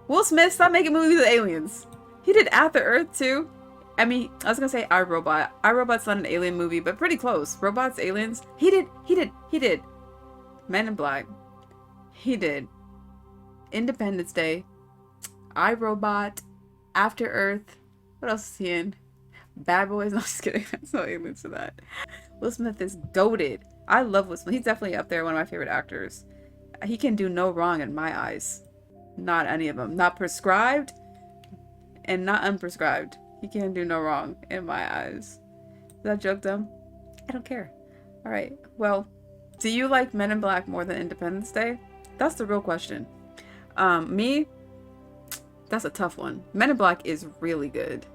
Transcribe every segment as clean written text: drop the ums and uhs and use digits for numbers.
Will Smith, stop making movies with aliens. He did After Earth too. I mean, I was gonna say iRobot. iRobot's not an alien movie, but pretty close. Robots, aliens. He did. Men in Black. He did Independence Day, iRobot, After Earth. What else is he in? Bad Boys. No, just kidding. That's no aliens to that. Will Smith is goated. I love Will Smith. He's definitely up there, one of my favorite actors. He can do no wrong in my eyes. Not any of them. Not prescribed and not unprescribed. He can't do no wrong in my eyes. Is that joke dumb? I don't care. Alright, well, do you like Men in Black more than Independence Day? That's the real question. Me, that's a tough one. Men in Black is really good.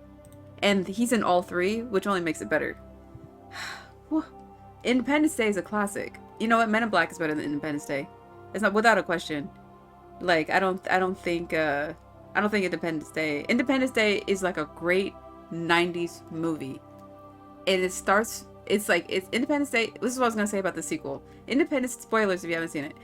And he's in all three, which only makes it better. Independence Day is a classic. You know what? Men in Black is better than Independence Day. It's not without a question. Like, I don't think Independence Day is like a great 90s movie. And it's Independence Day. This is what I was going to say about the sequel. Spoilers if you haven't seen it.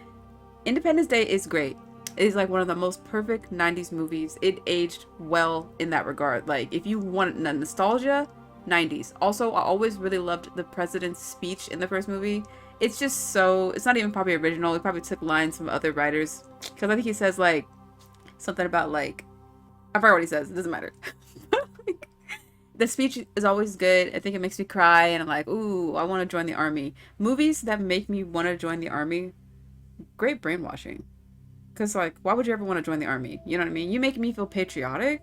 Independence Day is great. It is like one of the most perfect 90s movies. It aged well in that regard. Like, if you want nostalgia, 90s. Also, I always really loved the president's speech in the first movie. It's just so, it's not even probably original. He probably took lines from other writers. Because I think he says like, something about like, I forgot what he says. It doesn't matter. Like, the speech is always good. I think it makes me cry. And I'm like, ooh, I want to join the army. Movies that make me want to join the army, great brainwashing. Because like, why would you ever want to join the army? You know what I mean? You make me feel patriotic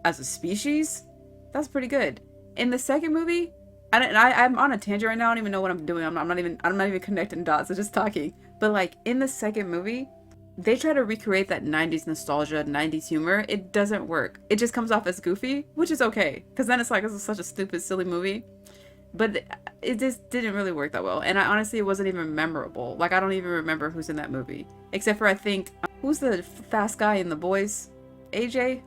as a species. That's pretty good. In the second movie, I'm on a tangent right now. I don't even know what I'm doing. I'm not even connecting dots. I'm just talking. But like in the second movie, they try to recreate that 90s nostalgia, 90s humor. It doesn't work. It just comes off as goofy, which is okay. Because then it's like, this is such a stupid, silly movie. But it just didn't really work that well. And honestly, it wasn't even memorable. Like, I don't even remember who's in that movie. Except for, I think, who's the fast guy in The Boys? AJ?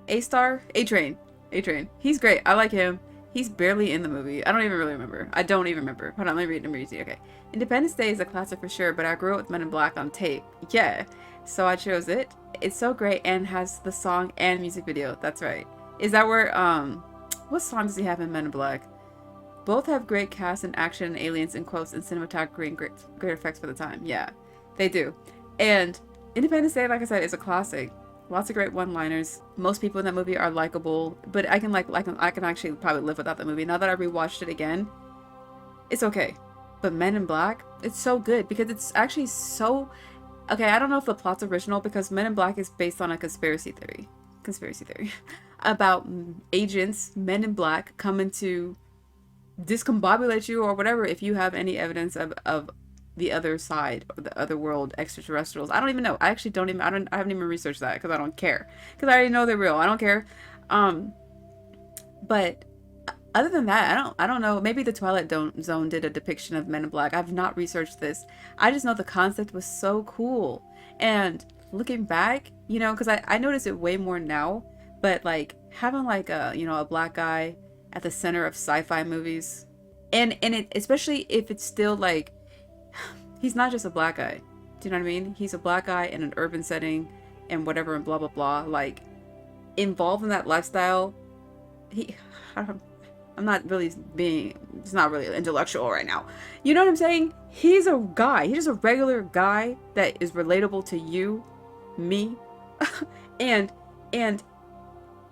A-Star? A-Train. A-Train. He's great. I like him. He's barely in the movie. I don't even really remember. I don't even remember. Hold on, let me read. Okay. Independence Day is a classic for sure, but I grew up with Men in Black on tape. Yeah. So I chose it. It's so great and has the song and music video. That's right. Is that where, what song does he have in Men in Black? Both have great cast and action and aliens in quotes and cinematography and great effects for the time. Yeah, they do. And Independence Day, like I said, is a classic. Lots of great one-liners. Most people in that movie are likable, but I can actually probably live without the movie. Now that I rewatched it again, it's okay. But Men in Black, it's so good because it's actually so. Okay, I don't know if the plot's original because Men in Black is based on a conspiracy theory about agents, Men in Black, coming to discombobulate you or whatever if you have any evidence of the other side or the other world, extraterrestrials. I don't even know. I haven't even researched that because I don't care, because I already know they're real. I don't care. But other than that, I don't know. Maybe the Twilight Zone did a depiction of Men in Black. I've not researched this. I just know the concept was so cool. And looking back, because I notice it way more now, but like having like a black guy at the center of sci-fi movies, and it, especially if it's still like, he's not just a black guy. Do you know what I mean? He's a black guy in an urban setting and whatever and blah blah blah. Like involved in that lifestyle. I'm not really being. It's not really intellectual right now. You know what I'm saying? He's a guy. He's just a regular guy that is relatable to you, me, and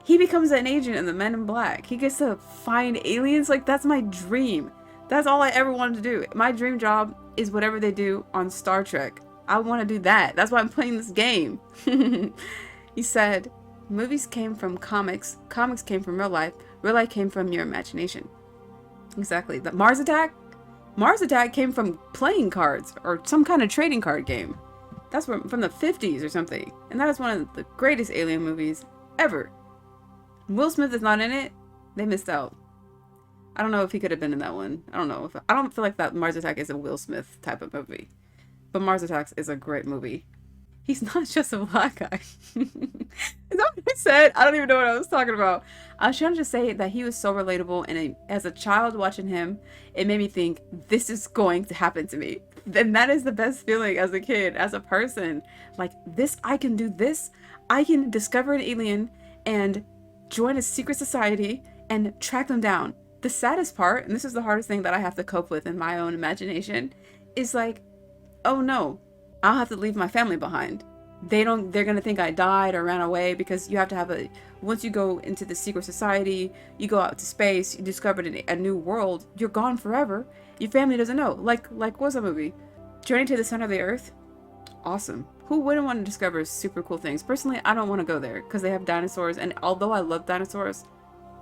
he becomes an agent in the Men in Black. He gets to find aliens. Like, that's my dream. That's all I ever wanted to do. My dream job is whatever they do on Star Trek. I want to do that. That's why I'm playing this game. He said, movies came from comics. Comics came from real life. Real life came from your imagination. Exactly. The Mars Attack? Mars Attack came from playing cards or some kind of trading card game. That's from the 50s or something. And that is one of the greatest alien movies ever. Will Smith is not in it. They missed out. I don't know if he could have been in that one. I don't know. I don't feel like that Mars Attack is a Will Smith type of movie. But Mars Attacks is a great movie. He's not just a black guy. Is that what I said? I don't even know what I was talking about. I was trying to just say that he was so relatable, and as a child watching him, it made me think, this is going to happen to me. And that is the best feeling as a kid, as a person. Like, this, I can do this. I can discover an alien and join a secret society and track them down. The saddest part, and this is the hardest thing that I have to cope with in my own imagination, is like, oh no, I'll have to leave my family behind. They're gonna think I died or ran away, because you have to have once you go into the secret society, you go out to space, you discover a new world, you're gone forever. Your family doesn't know. Like what's that movie? Journey to the Center of the Earth? Awesome. Who wouldn't want to discover super cool things? Personally, I don't want to go there because they have dinosaurs, and although I love dinosaurs,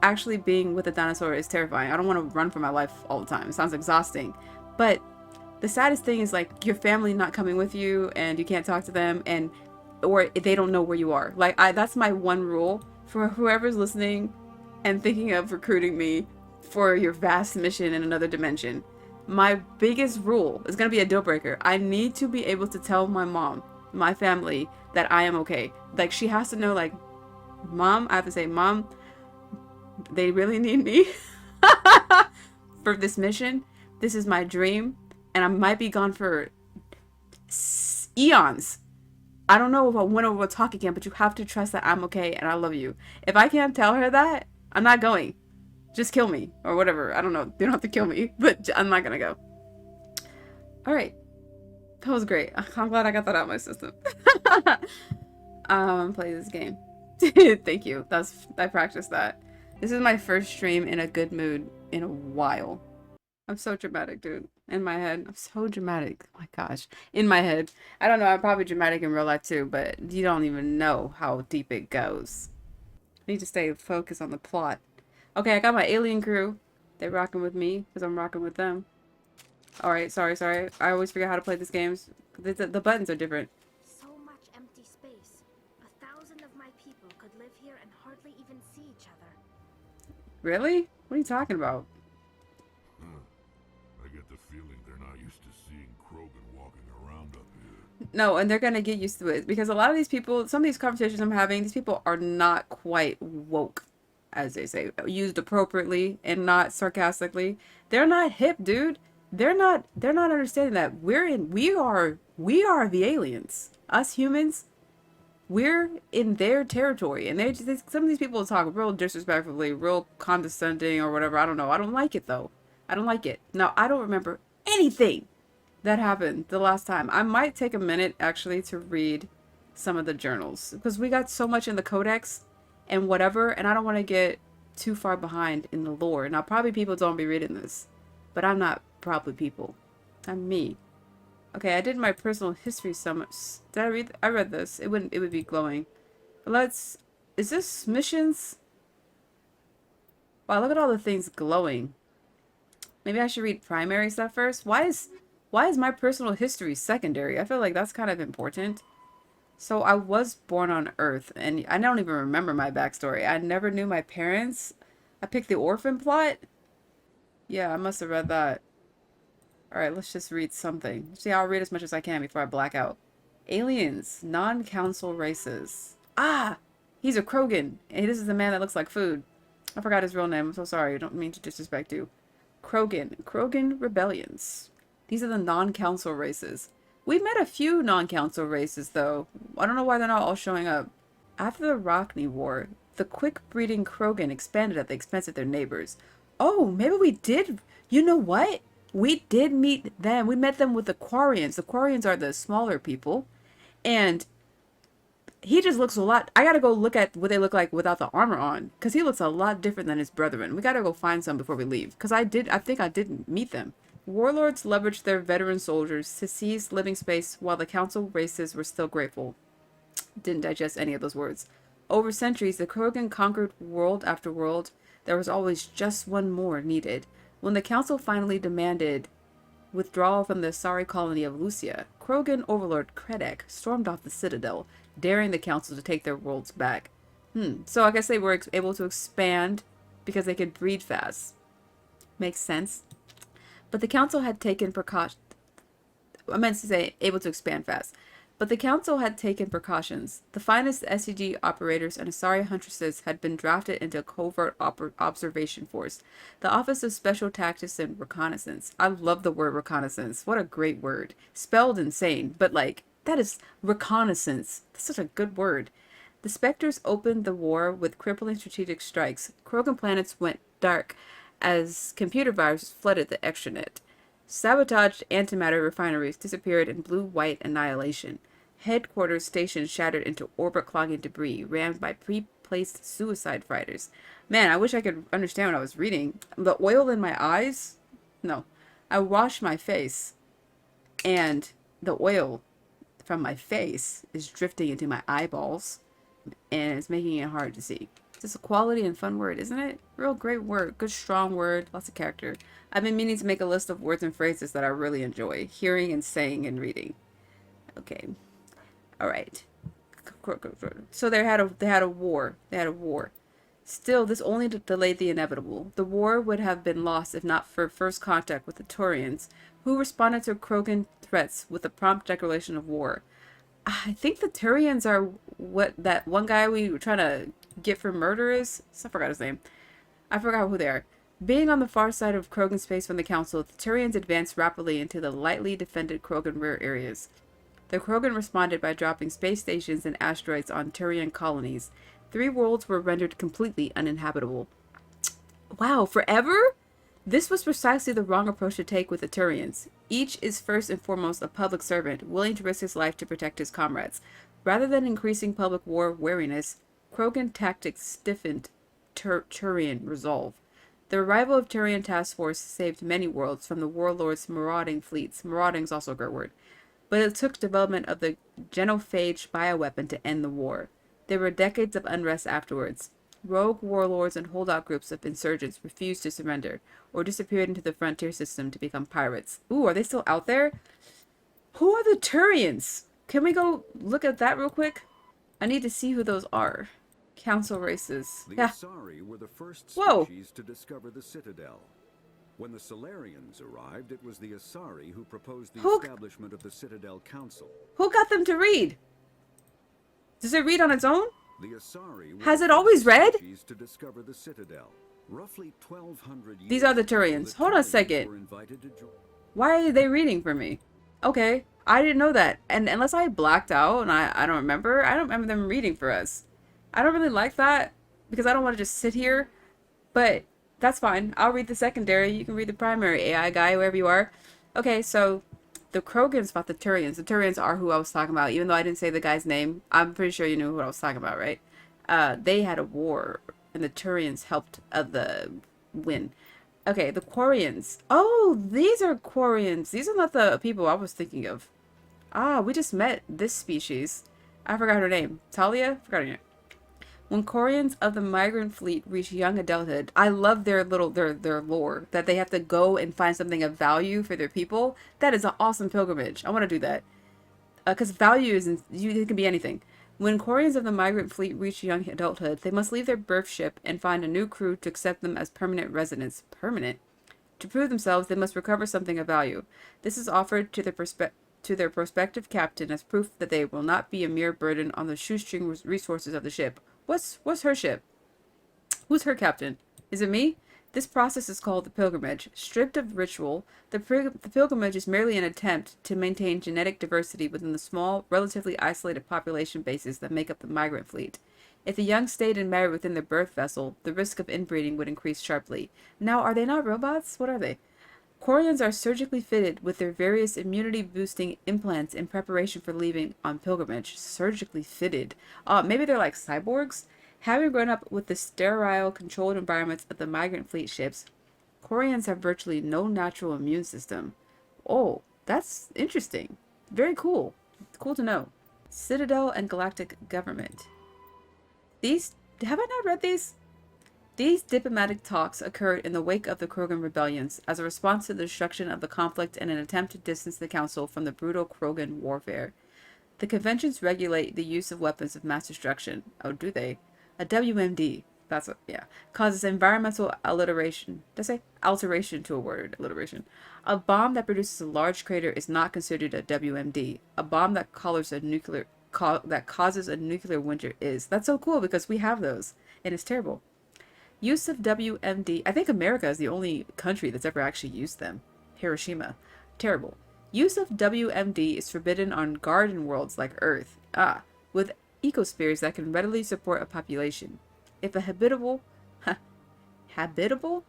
actually being with a dinosaur is terrifying. I don't want to run for my life all the time. It sounds exhausting. But the saddest thing is like your family not coming with you and you can't talk to them, and or they don't know where you are. Like that's my one rule for whoever's listening and thinking of recruiting me for your vast mission in another dimension. My biggest rule is going to be a deal breaker. I need to be able to tell my mom, my family, that I am okay. Like, she has to know, like, Mom, I have to say, Mom, they really need me for this mission. This is my dream, and I might be gone for eons. I don't know when we'll talk again, but you have to trust that I'm okay and I love you. If I can't tell her that, I'm not going. Just kill me or whatever. I don't know. You don't have to kill me, but I'm not gonna go. All right, that was great. I'm glad I got that out of my system. Play this game. Thank you. I practiced that. This is my first stream in a good mood in a while. I'm so dramatic, dude. In my head, I'm so dramatic. Oh my gosh, in my head. I don't know. I'm probably dramatic in real life too, but you don't even know how deep it goes. I need to stay focused on the plot. Okay, I got my alien crew. They're rocking with me because I'm rocking with them. Alright, sorry. I always forget how to play these games. The buttons are different. So much empty space. 1,000 of my people could live here and hardly even see each other. Really? What are you talking about? I get the feeling they're not used to seeing Krogan walking around up here. No, and they're gonna get used to it because a lot of these people, some of these conversations I'm having, these people are not quite woke, as they say, used appropriately and not sarcastically. They're not hip, dude. They're not understanding that we are the aliens. Us humans, we're in their territory, and some of these people talk real disrespectfully, real condescending or whatever. I don't know. I don't like it though. I don't like it. Now, I don't remember anything that happened the last time. I might take a minute actually to read some of the journals because we got so much in the codex and whatever, and I don't want to get too far behind in the lore. Now, probably people don't be reading this, but I'm not probably people. I'm me. Okay, I did my personal history summit. Did I read? I read this. It would be glowing. But is this missions? Wow, look at all the things glowing. Maybe I should read primary stuff first. Why is my personal history secondary? I feel like that's kind of important. So I was born on Earth, and I don't even remember my backstory. I never knew my parents. I picked the orphan plot. Yeah, I must have read that. Alright, let's just read something. See, I'll read as much as I can before I black out. Aliens. Non-council races. Ah! He's a Krogan. And this is the man that looks like food. I forgot his real name. I'm so sorry. I don't mean to disrespect you. Krogan rebellions. These are the non-council races. We met a few non-council races, though. I don't know why they're not all showing up. After the Rockney War, the quick-breeding Krogan expanded at the expense of their neighbors. Oh, maybe we did. You know what? We did meet them. We met them with the Quarians. The Quarians are the smaller people. And he just looks a lot... I gotta go look at what they look like without the armor on. Because he looks a lot different than his brethren. We gotta go find some before we leave. Because I think I didn't meet them. Warlords leveraged their veteran soldiers to seize living space while the council races were still grateful. Didn't digest any of those words. Over centuries, the Krogan conquered world after world. There was always just one more needed. When the council finally demanded withdrawal from the Asari colony of Lucia, Krogan overlord Kredek stormed off the citadel, daring the council to take their worlds back. So I guess they were able to expand because they could breed fast. Makes sense. But the council had taken precaution. I meant to say able to expand fast. But the council had taken precautions. The finest SCG operators and Asari huntresses had been drafted into a covert observation force, the Office of Special Tactics and Reconnaissance. I love the word reconnaissance. What a great word. Spelled insane, but like, that is reconnaissance. That's such a good word. The Spectres opened the war with crippling strategic strikes. Krogan planets went dark as computer viruses flooded the extranet. Sabotaged antimatter refineries disappeared in blue-white annihilation. Headquarters stations shattered into orbit-clogging debris, rammed by pre-placed suicide fighters. Man, I wish I could understand what I was reading. The oil in my eyes? No. I washed my face, and the oil from my face is drifting into my eyeballs, and it's making it hard to see. It's a quality and fun word, isn't it? Real great word. Good, strong word. Lots of character. I've been meaning to make a list of words and phrases that I really enjoy hearing and saying and reading. Okay. All right. So they had a war. They had a war. Still, this only delayed the inevitable. The war would have been lost if not for first contact with the Turians, who responded to Krogan threats with a prompt declaration of war. I think the Turians are what that one guy we were trying to get for murder is. I forgot his name. I forgot who they are. Being on the far side of Krogan space from the Council, the Turians advanced rapidly into the lightly defended Krogan rear areas. The Krogan responded by dropping space stations and asteroids on Turian colonies. 3 worlds were rendered completely uninhabitable. Wow, forever? This was precisely the wrong approach to take with the Turians. Each is first and foremost a public servant, willing to risk his life to protect his comrades. Rather than increasing public war wariness, Krogan tactics stiffened Turian resolve. The arrival of Turian task force saved many worlds from the warlords' marauding fleets. Marauding is also a great word. But it took development of the genophage bioweapon to end the war. There were decades of unrest afterwards. Rogue warlords and holdout groups of insurgents refused to surrender, or disappeared into the frontier system to become pirates. Ooh, are they still out there? Who are the Turians? Can we go look at that real quick? I need to see who those are. Council races. The Yeah. Asari were the first Whoa. species to discover the Citadel. When the Solarians arrived, it was the Asari who proposed the establishment of the Citadel Council. Who got them to read? Does it read on its own? The Asari were Has the it always first read? species to discover the Citadel. Roughly 1200 years These are the ago, Turians. the Hold on a Turians second. were invited to join. Why are they reading for me? Okay, I didn't know that. And unless I blacked out and I don't remember them reading for us. I don't really like that because I don't want to just sit here. But that's fine. I'll read the secondary. You can read the primary, AI guy, wherever you are. Okay, so the Krogans fought the Turians. The Turians are who I was talking about. Even though I didn't say the guy's name, I'm pretty sure you knew who I was talking about, right? They had a war, and the Turians helped the win. Okay, the Quarians. Oh, these are Quarians. These are not the people I was thinking of. Ah, we just met this species. I forgot her name. Talia? Forgot her name. When Quarians of the migrant fleet reach young adulthood, I love their lore, that they have to go and find something of value for their people. That is an awesome pilgrimage. I want to do that. Because value it can be anything. When Quarians of the migrant fleet reach young adulthood, they must leave their birth ship and find a new crew to accept them as permanent residents. Permanent? To prove themselves, they must recover something of value. This is offered to their prospective captain as proof that they will not be a mere burden on the shoestring resources of the ship. What's her ship? Who's her captain? Is it me? This process is called the pilgrimage. Stripped of ritual, the pilgrimage is merely an attempt to maintain genetic diversity within the small, relatively isolated population bases that make up the migrant fleet. If the young stayed and married within their birth vessel, the risk of inbreeding would increase sharply. Now, are they not robots? What are they? Quarians are surgically fitted with their various immunity-boosting implants in preparation for leaving on pilgrimage. Surgically fitted. Maybe they're like cyborgs? Having grown up with the sterile, controlled environments of the migrant fleet ships, Quarians have virtually no natural immune system. Oh, that's interesting. Very cool. Cool to know. Citadel and Galactic Government. Have I not read these? These diplomatic talks occurred in the wake of the Krogan rebellions as a response to the destruction of the conflict and an attempt to distance the Council from the brutal Krogan warfare. The conventions regulate the use of weapons of mass destruction. Oh, do they? A WMD. That's what, yeah. Causes environmental alliteration. Did I say alteration to a word? Alliteration. A bomb that produces a large crater is not considered a WMD. A bomb that that causes a nuclear winter is. That's so cool because we have those, and it's terrible. Use of WMD. I think America is the only country that's ever actually used them. Hiroshima. Terrible. Use of WMD is forbidden on garden worlds like Earth. With ecospheres that can readily support a population. If a habitable, habitable,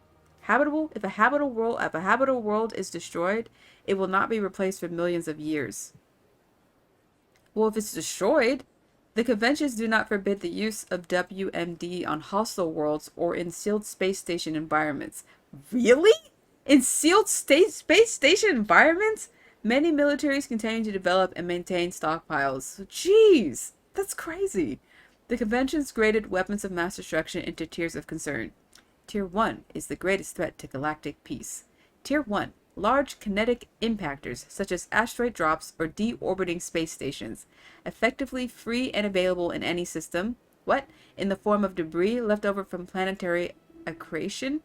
if a habitable world is destroyed, it will not be replaced for millions of years. Well, if it's destroyed, the conventions do not forbid the use of WMD on hostile worlds or in sealed space station environments. Really? In sealed space station environments? Many militaries continue to develop and maintain stockpiles. Jeez, that's crazy. The conventions graded weapons of mass destruction into tiers of concern. Tier 1 is the greatest threat to galactic peace. Tier 1, large kinetic impactors such as asteroid drops or deorbiting space stations, effectively free and available in any system. What? In the form of debris left over from planetary accretion?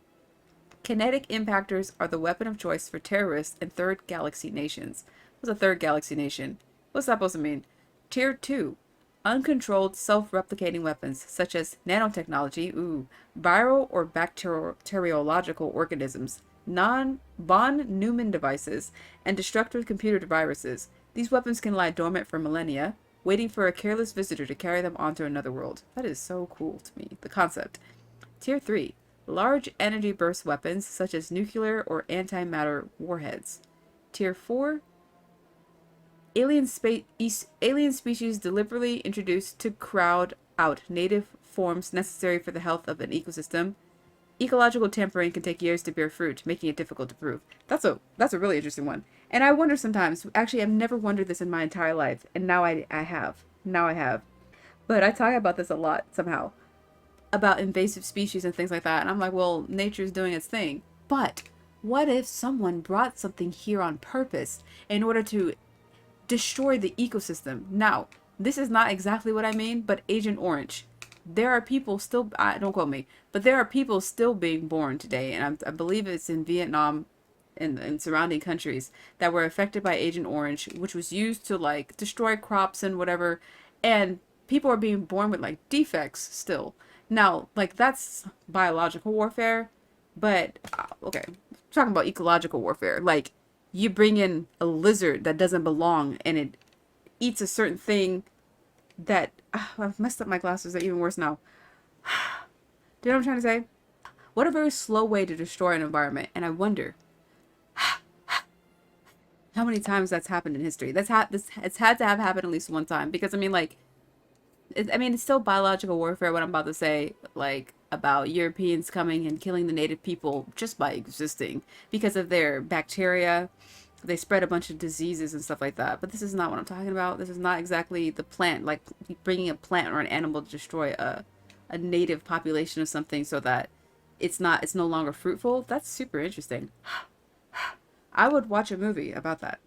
Kinetic impactors are the weapon of choice for terrorists and third galaxy nations. What's a third galaxy nation? What's that supposed to mean? Tier 2. Uncontrolled self-replicating weapons such as nanotechnology, viral or bacteriological organisms, von Neumann devices, and destructive computer viruses. These weapons can lie dormant for millennia, waiting for a careless visitor to carry them onto another world. That is so cool to me, the concept. Tier 3. Large energy burst weapons such as nuclear or antimatter warheads. Tier 4. Alien species deliberately introduced to crowd out native forms necessary for the health of an ecosystem. Ecological tampering can take years to bear fruit, making it difficult to prove. That's a really interesting one. And I wonder sometimes, actually I've never wondered this in my entire life, and now I have. Now I have. But I talk about this a lot somehow. About invasive species and things like that. And I'm like, well, nature's doing its thing. But what if someone brought something here on purpose in order to destroy the ecosystem? Now, this is not exactly what I mean, but Agent Orange. There are people still, don't quote me, but there are people still being born today, and I believe it's in Vietnam and surrounding countries that were affected by Agent Orange, which was used to like destroy crops and whatever, and people are being born with like defects still. Now, like that's biological warfare, but okay, talking about ecological warfare, like you bring in a lizard that doesn't belong and it eats a certain thing that I've messed up my glasses. They're even worse now. Do you know what I'm trying to say? What a very slow way to destroy an environment. And I wonder how many times that's happened in history. It's had to have happened at least one time. Because I mean, like, it's still biological warfare. What I'm about to say, like about Europeans coming and killing the native people just by existing because of their bacteria. They spread a bunch of diseases and stuff like that. But this is not what I'm talking about. This is not exactly the plant, like bringing a plant or an animal to destroy a native population of something so that it's no longer fruitful. That's super interesting. I would watch a movie about that.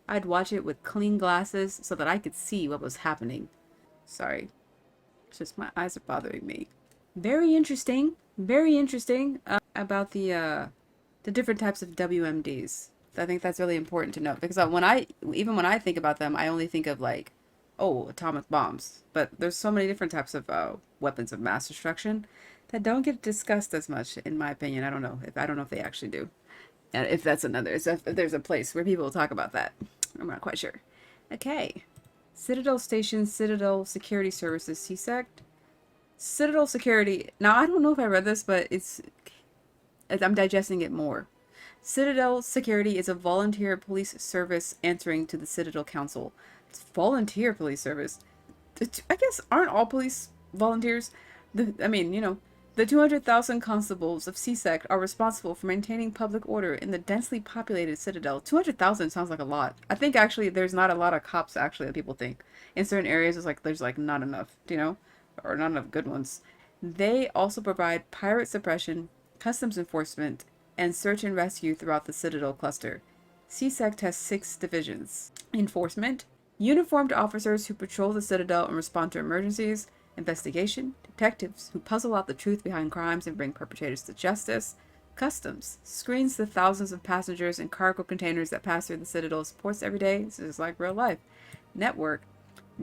I'd watch it with clean glasses so that I could see what was happening. Sorry. It's just my eyes are bothering me. Very interesting. Very interesting about the different types of WMDs. I think that's really important to note because when I think about them, I only think of like, oh, atomic bombs. But there's so many different types of weapons of mass destruction that don't get discussed as much, in my opinion. I don't know if they actually do. And if that's if there's a place where people talk about that, I'm not quite sure. Okay, Citadel Station, Citadel Security Services, CSEC. Citadel Security. Now I don't know if I read this, but I'm digesting it more. Citadel Security is a volunteer police service answering to the Citadel Council. It's volunteer police service. I guess aren't all police volunteers? The 200,000 constables of CSEC are responsible for maintaining public order in the densely populated Citadel. 200,000 sounds like a lot. I think actually there's not a lot of cops actually that people think. In certain areas there's not enough, or not enough good ones. They also provide pirate suppression, customs enforcement, and search and rescue throughout the Citadel cluster. CSEC has 6 divisions. Enforcement, uniformed officers who patrol the Citadel and respond to emergencies. Investigation, detectives who puzzle out the truth behind crimes and bring perpetrators to justice. Customs screens the thousands of passengers and cargo containers that pass through the Citadel's ports every day. This is like real life. Network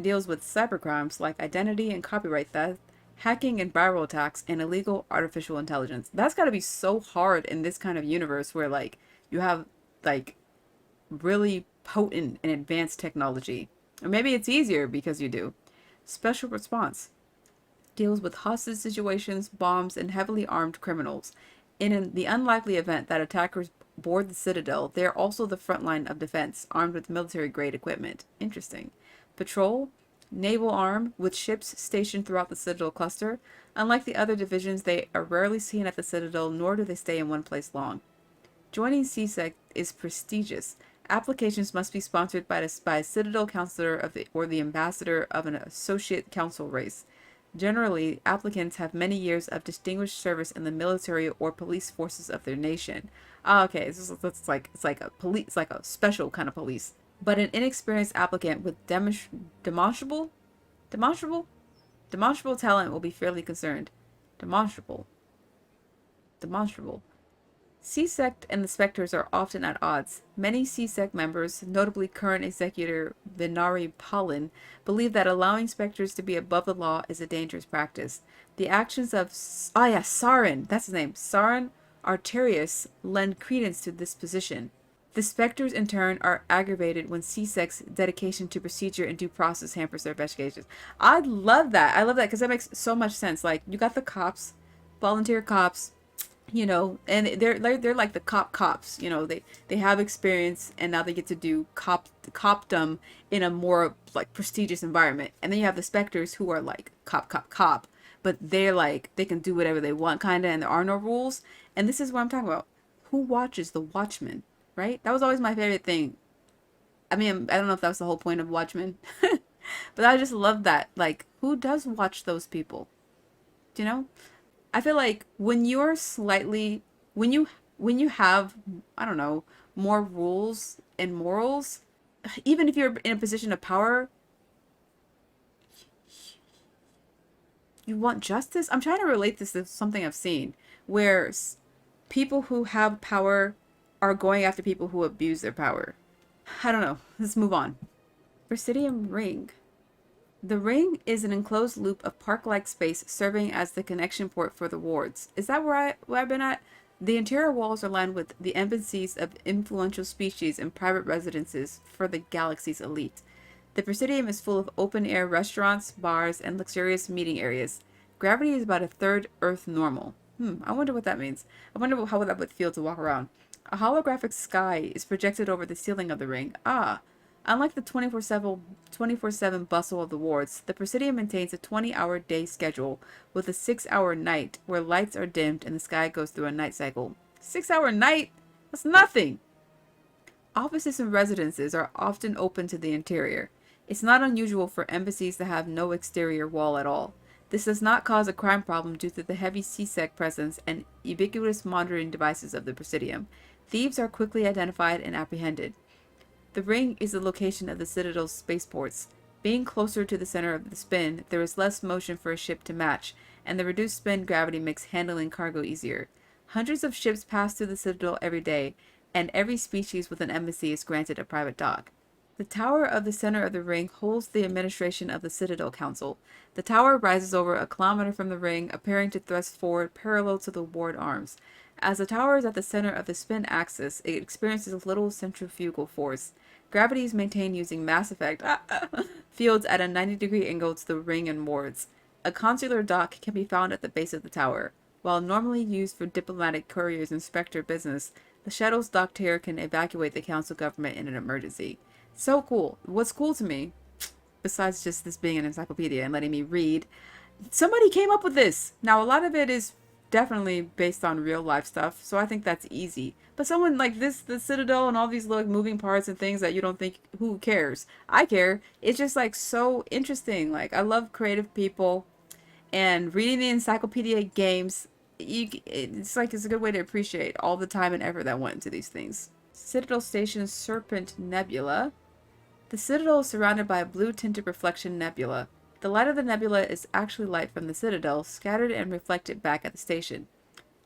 deals with cybercrimes like identity and copyright theft, hacking and viral attacks, and illegal artificial intelligence. That's got to be so hard in this kind of universe where like you have like really potent and advanced technology. Or maybe it's easier because you do. Special response deals with hostage situations, bombs, and heavily armed criminals. The unlikely event that attackers board the Citadel, they are also the front line of defense, armed with military-grade equipment. Interesting. Patrol, naval arm, with ships stationed throughout the Citadel cluster. Unlike the other divisions, they are rarely seen at the Citadel, nor do they stay in one place long. Joining CSEC is prestigious. Applications must be sponsored by a Citadel counselor or the ambassador of an associate council race. Generally, applicants have many years of distinguished service in the military or police forces of their nation. Ah, okay, it's like a police, it's like a special kind of police. But an inexperienced applicant with demonstrable talent will be fairly concerned. Demonstrable. CSEC and the Spectres are often at odds. Many CSEC members, notably current executor Vinari Palin, believe that allowing Spectres to be above the law is a dangerous practice. The actions of Sarin, that's his name, Sarin Arterius, lend credence to this position. The Spectres, in turn, are aggravated when CSEC's dedication to procedure and due process hampers their investigations. I love that. I love that because that makes so much sense. Like, you got the cops, volunteer cops, you know, and they're like the cops, you know, they have experience and now they get to do copdom in a more like prestigious environment. And then you have the Spectres who are like cop, but they're like they can do whatever they want kind of, and there are no rules. And this is what I'm talking about. Who watches the Watchmen, right? That was always my favorite thing. I mean, I don't know if that was the whole point of Watchmen, but I just love that. Like, who does watch those people? Do you know? I feel like when you're when you have, I don't know, more rules and morals, even if you're in a position of power, you want justice. I'm trying to relate this to something I've seen where people who have power are going after people who abuse their power. I don't know. Let's move on. Presidium Ring. The ring is an enclosed loop of park-like space serving as the connection port for the wards. Is that where I've been at? The interior walls are lined with the embassies of influential species and private residences for the galaxy's elite. The Presidium is full of open-air restaurants, bars, and luxurious meeting areas. Gravity is about a third Earth normal. I wonder what that means. I wonder how that would feel to walk around. A holographic sky is projected over the ceiling of the ring. Unlike the 24/7 bustle of the wards, the Presidium maintains a 20-hour day schedule with a 6-hour night where lights are dimmed and the sky goes through a night cycle. 6-hour night? That's nothing! Offices and residences are often open to the interior. It's not unusual for embassies to have no exterior wall at all. This does not cause a crime problem due to the heavy CSEC presence and ubiquitous monitoring devices of the Presidium. Thieves are quickly identified and apprehended. The ring is the location of the Citadel's spaceports. Being closer to the center of the spin, there is less motion for a ship to match, and the reduced spin gravity makes handling cargo easier. Hundreds of ships pass through the Citadel every day, and every species with an embassy is granted a private dock. The tower of the center of the ring holds the administration of the Citadel Council. The tower rises over a kilometer from the ring, appearing to thrust forward parallel to the ward arms. As the tower is at the center of the spin axis, it experiences little centrifugal force. Gravity is maintained using Mass Effect fields at a 90-degree angle to the ring and wards. A consular dock can be found at the base of the tower. While normally used for diplomatic couriers and Spectre business, the shuttles docked here can evacuate the council government in an emergency. So cool. What's cool to me, besides just this being an encyclopedia and letting me read, somebody came up with this. Now, a lot of it is definitely based on real life stuff, so I think that's easy. But someone like this, the Citadel and all these like moving parts and things that you don't think, who cares? I care. It's just like so interesting. Like, I love creative people, and reading the encyclopedia games, it's like it's a good way to appreciate all the time and effort that went into these things. Citadel Station Serpent Nebula. The Citadel is surrounded by a blue tinted reflection nebula. The light of the nebula is actually light from the citadel, scattered and reflected back at the station.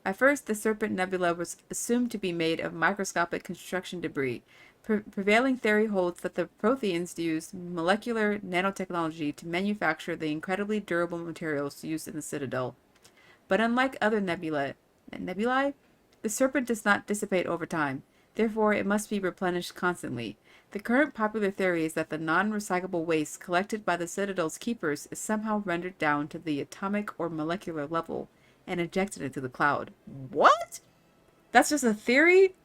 At first, the Serpent Nebula was assumed to be made of microscopic construction debris. Prevailing theory holds that the Protheans used molecular nanotechnology to manufacture the incredibly durable materials used in the citadel. But unlike other nebulae, the Serpent does not dissipate over time. Therefore, it must be replenished constantly. The current popular theory is that the non-recyclable waste collected by the Citadel's keepers is somehow rendered down to the atomic or molecular level and injected into the cloud. What? That's just a theory?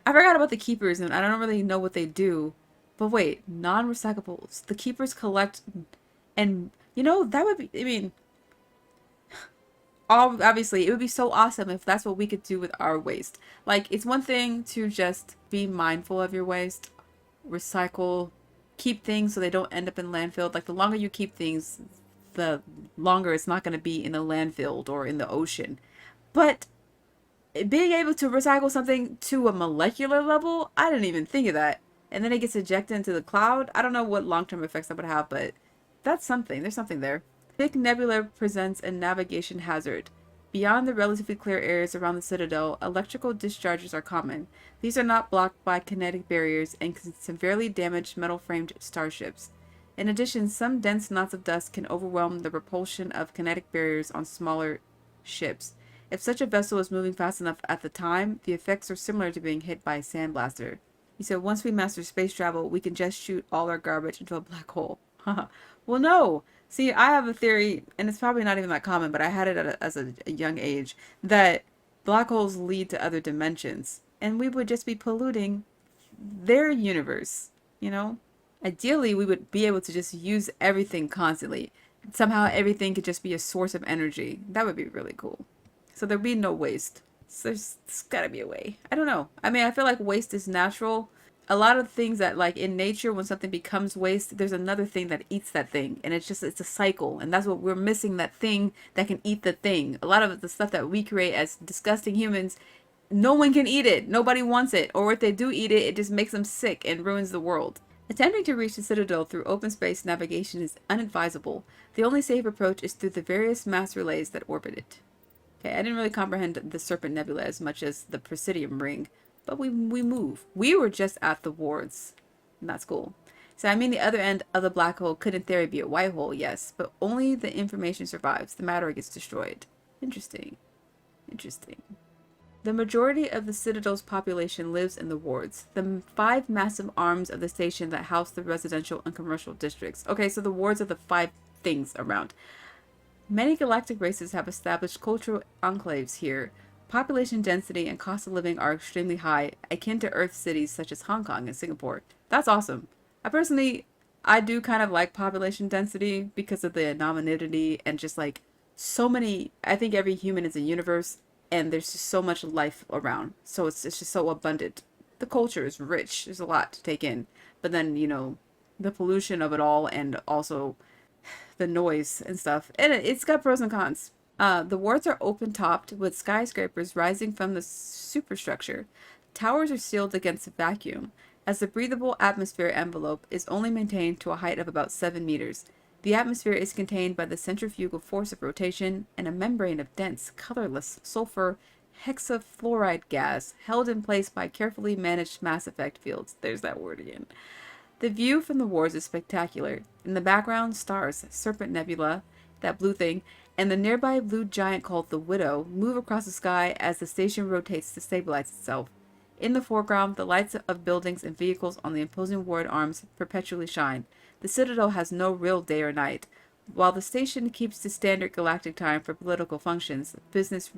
I forgot about the keepers and I don't really know what they do. But wait, non-recyclables. The keepers collect and, that would be, obviously, it would be so awesome if that's what we could do with our waste. Like, it's one thing to just be mindful of your waste, recycle, keep things so they don't end up in landfill. Like, the longer you keep things, the longer it's not going to be in the landfill or in the ocean. But being able to recycle something to a molecular level, I didn't even think of that. And then it gets ejected into the cloud. I don't know what long-term effects that would have, but that's something. There's something there. Thick nebula presents a navigation hazard. Beyond the relatively clear areas around the citadel, electrical discharges are common. These are not blocked by kinetic barriers and can severely damage metal-framed starships. In addition, some dense knots of dust can overwhelm the repulsion of kinetic barriers on smaller ships. If such a vessel is moving fast enough at the time, the effects are similar to being hit by a sandblaster. He said, once we master space travel, we can just shoot all our garbage into a black hole. Well, no. See, I have a theory, and it's probably not even that common, but I had it as a young age, that black holes lead to other dimensions, and we would just be polluting their universe, Ideally, we would be able to just use everything constantly. Somehow everything could just be a source of energy. That would be really cool. So there'd be no waste. So there's gotta be a way. I don't know. I feel like waste is natural. A lot of things that, like, in nature, when something becomes waste, there's another thing that eats that thing. And it's a cycle. And that's what we're missing, that thing that can eat the thing. A lot of the stuff that we create as disgusting humans, no one can eat it. Nobody wants it. Or if they do eat it, it just makes them sick and ruins the world. Attempting to reach the Citadel through open space navigation is unadvisable. The only safe approach is through the various mass relays that orbit it. Okay, I didn't really comprehend the Serpent Nebula as much as the Presidium Ring, but we move. We were just at the wards, and that's cool. So the other end of the black hole could in theory be a white hole, yes, but only the information survives. The matter gets destroyed. Interesting. The majority of the Citadel's population lives in the wards, the 5 massive arms of the station that house the residential and commercial districts. Okay, so the wards are the 5 things around. Many galactic races have established cultural enclaves here. Population density and cost of living are extremely high, akin to Earth cities such as Hong Kong and Singapore. That's awesome. I do kind of like population density because of the anonymity and just like so many. I think every human is a universe and there's just so much life around. So it's just so abundant. The culture is rich. There's a lot to take in. But then, the pollution of it all and also the noise and stuff. And it's got pros and cons. The wards are open-topped with skyscrapers rising from the superstructure. Towers are sealed against vacuum, as the breathable atmosphere envelope is only maintained to a height of about 7 meters. The atmosphere is contained by the centrifugal force of rotation and a membrane of dense, colorless sulfur hexafluoride gas held in place by carefully managed mass effect fields. There's that word again. The view from the wards is spectacular. In the background, stars, Serpent Nebula, that blue thing, and the nearby blue giant called the Widow move across the sky as the station rotates to stabilize itself. In the foreground, the lights of buildings and vehicles on the imposing ward arms perpetually shine. The Citadel has no real day or night. While the station keeps to standard galactic time for political functions, business is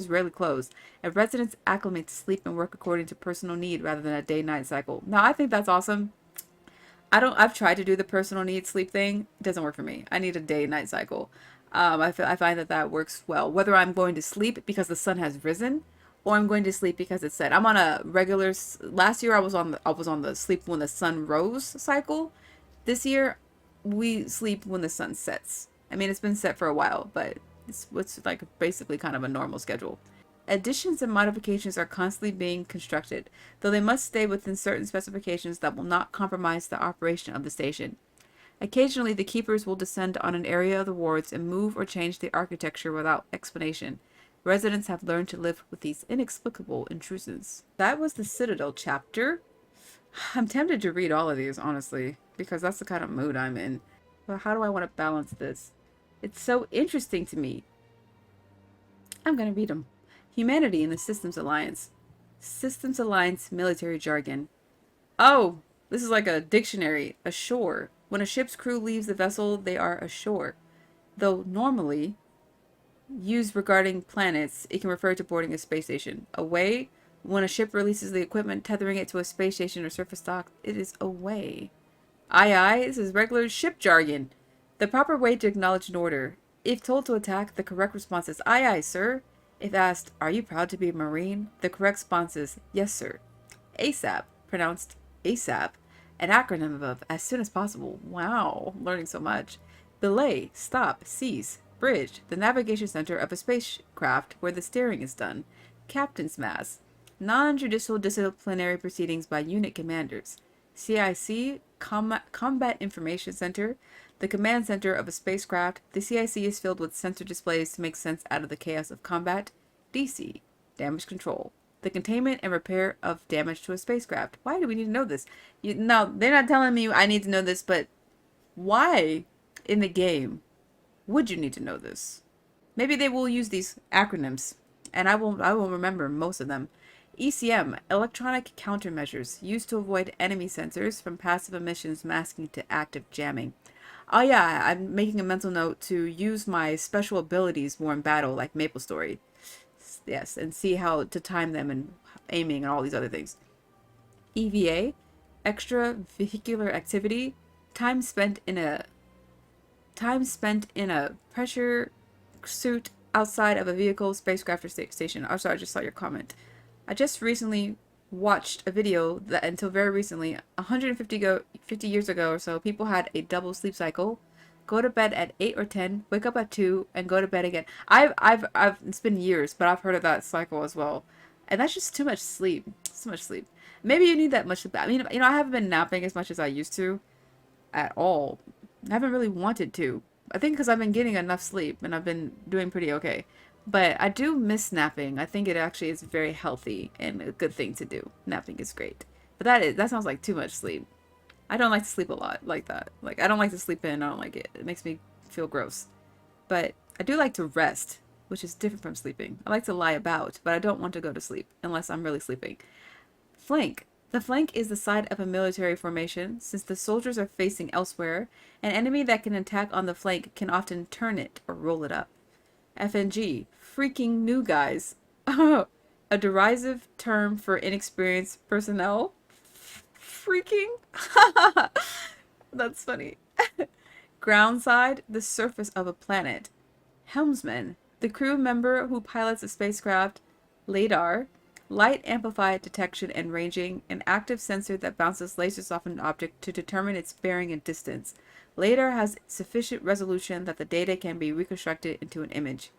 rarely closed, and residents acclimate to sleep and work according to personal need rather than a day-night cycle. Now, I think that's awesome. I've tried to do the personal need sleep thing. It doesn't work for me. I need a day-night cycle. I find that works well. Whether I'm going to sleep because the sun has risen, or I'm going to sleep because it's set. I'm on a regular. Last year I was on the sleep when the sun rose cycle. This year we sleep when the sun sets. It's been set for a while, but it's like basically kind of a normal schedule. Additions and modifications are constantly being constructed, though they must stay within certain specifications that will not compromise the operation of the station. Occasionally, the keepers will descend on an area of the wards and move or change the architecture without explanation. Residents have learned to live with these inexplicable intrusions. That was the Citadel chapter. I'm tempted to read all of these, honestly, because that's the kind of mood I'm in. But how do I want to balance this? It's so interesting to me. I'm going to read them. Humanity in the Systems Alliance. Systems Alliance military jargon. Oh, this is like a dictionary. Ashore. When a ship's crew leaves the vessel, they are ashore. Though normally used regarding planets, it can refer to boarding a space station. Away. When a ship releases the equipment tethering it to a space station or surface dock, it is away. Aye aye, this is regular ship jargon. The proper way to acknowledge an order. If told to attack, the correct response is aye aye, sir. If asked, are you proud to be a Marine? The correct response is yes, sir. ASAP, pronounced ASAP, an acronym of as soon as possible. Wow, learning so much. Belay, stop, cease. Bridge, the navigation center of a spacecraft where the steering is done. Captain's Mass, non-judicial disciplinary proceedings by unit commanders. CIC, Combat Information Center, the command center of a spacecraft. The CIC is filled with sensor displays to make sense out of the chaos of combat. DC, Damage Control, the containment and repair of damage to a spacecraft. Why do we need to know this? Now, they're not telling me I need to know this, but why in the game would you need to know this? Maybe they will use these acronyms, and I will remember most of them. ECM, electronic countermeasures, used to avoid enemy sensors from passive emissions masking to active jamming. Oh yeah, I'm making a mental note to use my special abilities more in battle, like MapleStory. Yes, and see how to time them and aiming and all these other things. EVA, extra vehicular activity, time spent in a pressure suit outside of a vehicle, spacecraft, or station. Oh, sorry, I just saw your comment. I just recently watched a video that until very recently, 50 years ago or so, people had a double sleep cycle. Go to bed at 8 or 10, wake up at 2, and go to bed again. It's been years, but I've heard of that cycle as well. And that's just too much sleep. It's too much sleep. Maybe you need that much sleep. I mean, you know, I haven't been napping as much as I used to at all. I haven't really wanted to. I think because I've been getting enough sleep and I've been doing pretty okay. But I do miss napping. I think it actually is very healthy and a good thing to do. Napping is great. But that sounds like too much sleep. I don't like to sleep a lot like that. Like, I don't like to sleep in. I don't like it. It makes me feel gross. But I do like to rest, which is different from sleeping. I like to lie about, but I don't want to go to sleep unless I'm really sleeping. Flank. The flank is the side of a military formation. Since the soldiers are facing elsewhere, an enemy that can attack on the flank can often turn it or roll it up. FNG. Freaking new guys. A derisive term for inexperienced personnel. Freaking? That's funny. Groundside, the surface of a planet. Helmsman, the crew member who pilots a spacecraft. Radar, light amplified detection and ranging, an active sensor that bounces lasers off an object to determine its bearing and distance. Radar has sufficient resolution that the data can be reconstructed into an image.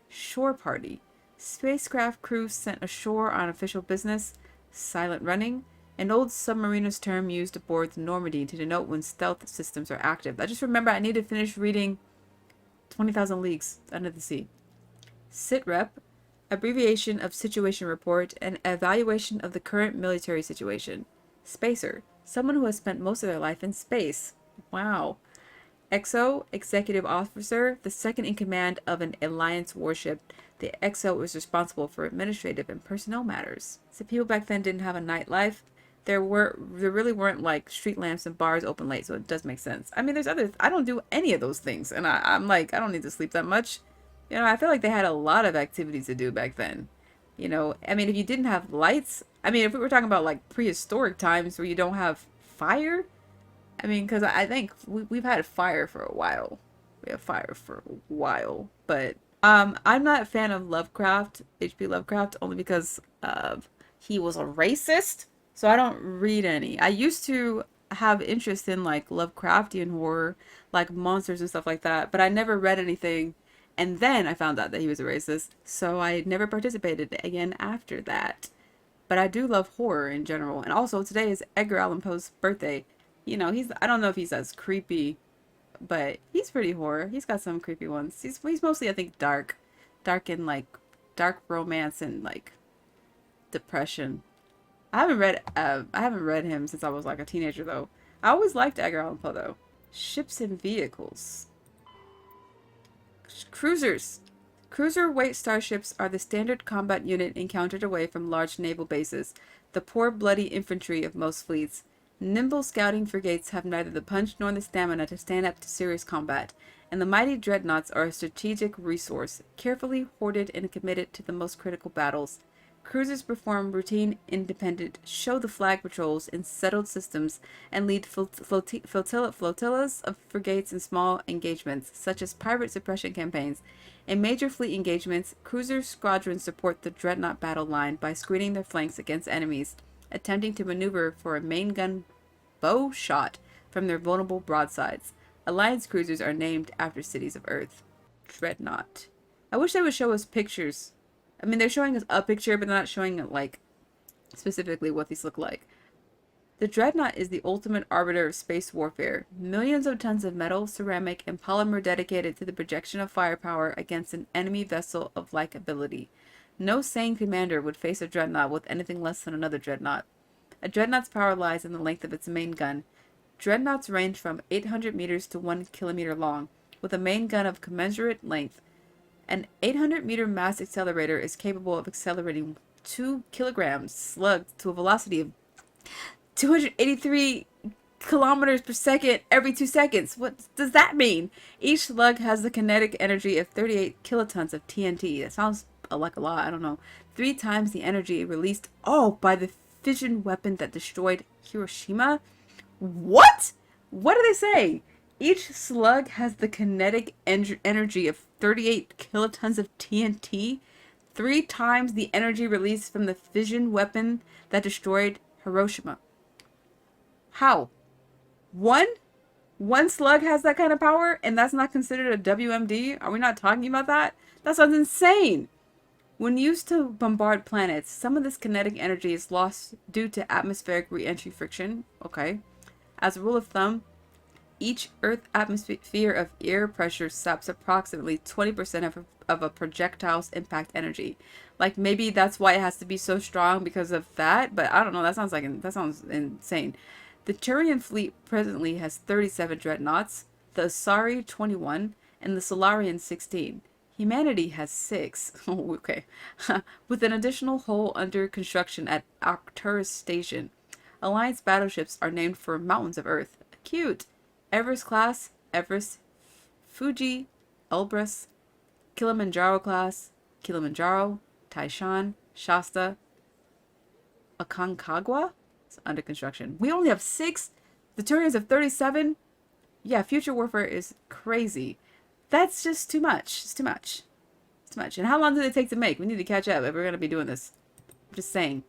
Shore party, spacecraft crew sent ashore on official business. Silent running, an old submariners term used aboard the Normandy to denote when stealth systems are active. I just remember I need to finish reading 20,000 Leagues Under the Sea. SITREP, abbreviation of situation report, and evaluation of the current military situation. Spacer, someone who has spent most of their life in space. Wow. XO, executive officer, the second in command of an alliance warship. The XO is responsible for administrative and personnel matters. So people back then didn't have a nightlife. There really weren't like street lamps and bars open late, so it does make sense. I mean, I don't do any of those things, and I'm like, I don't need to sleep that much. You know, I feel like they had a lot of activities to do back then. You know, I mean, if you didn't have lights, I mean, if we were talking about like prehistoric times where you don't have fire, I mean, because I think we've had fire for a while. We have fire for a while, but I'm not a fan of Lovecraft, H.P. Lovecraft, only because he was a racist. So I don't read any. I used to have interest in like Lovecraftian horror, like monsters and stuff like that, but I never read anything. And then I found out that he was a racist, so I never participated again after that. But I do love horror in general. And also today is Edgar Allan Poe's birthday. You know, I don't know if he's as creepy but he's pretty horror. He's got some creepy ones. He's mostly, I think, dark and like dark romance and like depression. I haven't read him since I was like a teenager though. I always liked Edgar Allan Poe though. Ships and vehicles. Cruisers. Cruiser-weight starships are the standard combat unit encountered away from large naval bases, the poor bloody infantry of most fleets. Nimble scouting frigates have neither the punch nor the stamina to stand up to serious combat, and the mighty dreadnoughts are a strategic resource, carefully hoarded and committed to the most critical battles. Cruisers perform routine, independent, show the flag patrols in settled systems, and lead flotillas of frigates in small engagements, such as pirate suppression campaigns. In major fleet engagements, cruiser squadrons support the dreadnought battle line by screening their flanks against enemies, attempting to maneuver for a main gun bow shot from their vulnerable broadsides. Alliance cruisers are named after cities of Earth. Dreadnought. I wish they would show us pictures. I mean, they're showing us a picture, but they're not showing it, like, specifically what these look like. The dreadnought is the ultimate arbiter of space warfare. Millions of tons of metal, ceramic, and polymer dedicated to the projection of firepower against an enemy vessel of like ability. No sane commander would face a dreadnought with anything less than another dreadnought. A dreadnought's power lies in the length of its main gun. Dreadnoughts range from 800 meters to 1 kilometer long, with a main gun of commensurate length. An 800-meter mass accelerator is capable of accelerating 2 kilograms slug to a velocity of 283 kilometers per second every 2 seconds. What does that mean? Each slug has the kinetic energy of 38 kilotons of TNT. That sounds like a lot. I don't know. 3 times the energy released by the fission weapon that destroyed Hiroshima. What? What do they say? Each slug has the kinetic energy of 38 kilotons of TNT. 3 times the energy released from the fission weapon that destroyed Hiroshima. How? One slug has that kind of power, and that's not considered a WMD? Are we not talking about that? That sounds insane. When used to bombard planets, some of this kinetic energy is lost due to atmospheric re-entry friction. Okay. As a rule of thumb, each Earth atmosphere of air pressure saps approximately 20% of a projectile's impact energy. Like, maybe that's why it has to be so strong because of that, but I don't know. That sounds insane. The Turian fleet presently has 37 dreadnoughts, the Asari 21, and the Solarian 16. Humanity has 6. Oh, okay. With an additional hull under construction at Arcturus Station. Alliance battleships are named for mountains of Earth. Cute. Everest class, Everest, Fuji, Elbrus, Kilimanjaro class, Kilimanjaro, Taishan, Shasta, Aconcagua. It's under construction. We only have 6. The Turians have 37. Yeah, future warfare is crazy. That's just too much. It's too much. It's too much. And how long did it take to make? We need to catch up if we're going to be doing this. I'm just saying.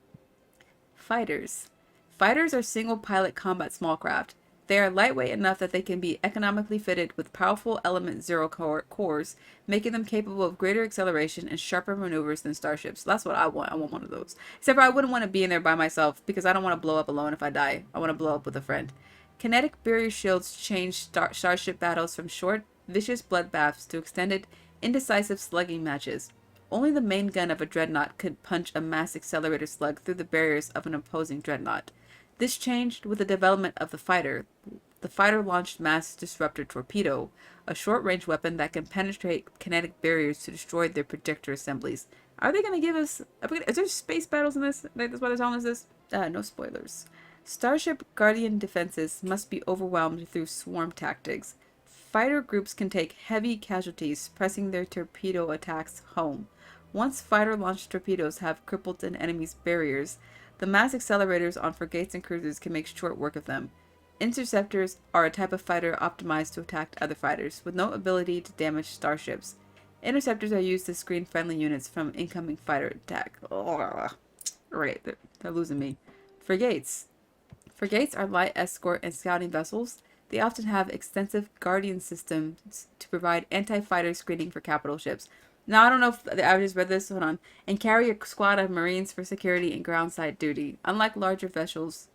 Fighters. Fighters are single-pilot combat smallcraft. They are lightweight enough that they can be economically fitted with powerful element zero cores, making them capable of greater acceleration and sharper maneuvers than starships. That's what I want. I want one of those. Except for I wouldn't want to be in there by myself because I don't want to blow up alone if I die. I want to blow up with a friend. Kinetic barrier shields change starship battles from short, vicious bloodbaths to extended, indecisive slugging matches. Only the main gun of a dreadnought could punch a mass accelerator slug through the barriers of an opposing dreadnought. This changed with the development of the fighter. The fighter launched mass disruptor torpedo, a short-range weapon that can penetrate kinetic barriers to destroy their projector assemblies. Are they going to give us... Is there space battles in this? That's why they're telling us this? No spoilers. Starship Guardian defenses must be overwhelmed through swarm tactics. Fighter groups can take heavy casualties, pressing their torpedo attacks home. Once fighter-launched torpedoes have crippled an enemy's barriers, the mass accelerators on frigates and cruisers can make short work of them. Interceptors are a type of fighter optimized to attack other fighters, with no ability to damage starships. Interceptors are used to screen friendly units from incoming fighter attack. Right, they're losing me. Frigates. Frigates are light escort and scouting vessels. They often have extensive guardian systems to provide anti-fighter screening for capital ships. Now, I don't know if I just read this. Hold on. And carry a squad of Marines for security and groundside duty. Unlike larger vessels,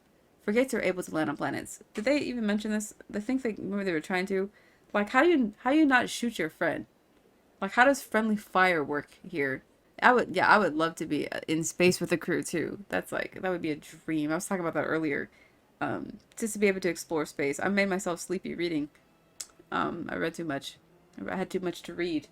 frigates are able to land on planets. Did they even mention this? I think maybe they were trying to. Like, how do you not shoot your friend? Like, how does friendly fire work here? I would love to be in space with a crew too. That's like, that would be a dream. I was talking about that earlier. Just to be able to explore space. I made myself sleepy reading. I read too much. I had too much to read.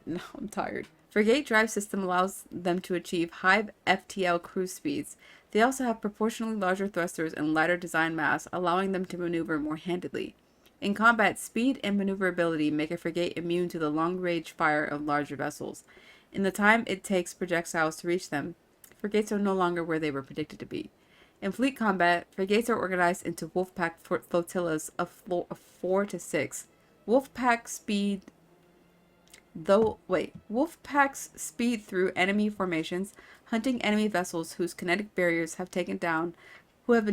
No, I'm tired. Frigate drive system allows them to achieve high FTL cruise speeds. They also have proportionally larger thrusters and lighter design mass, allowing them to maneuver more handily. In combat, speed and maneuverability make a frigate immune to the long-range fire of larger vessels. In the time it takes projectiles to reach them, frigates are no longer where they were predicted to be. In fleet combat, frigates are organized into wolfpack flotillas of 4 to 6. Wolfpack speed Wolfpacks speed through enemy formations, hunting enemy vessels whose kinetic barriers have been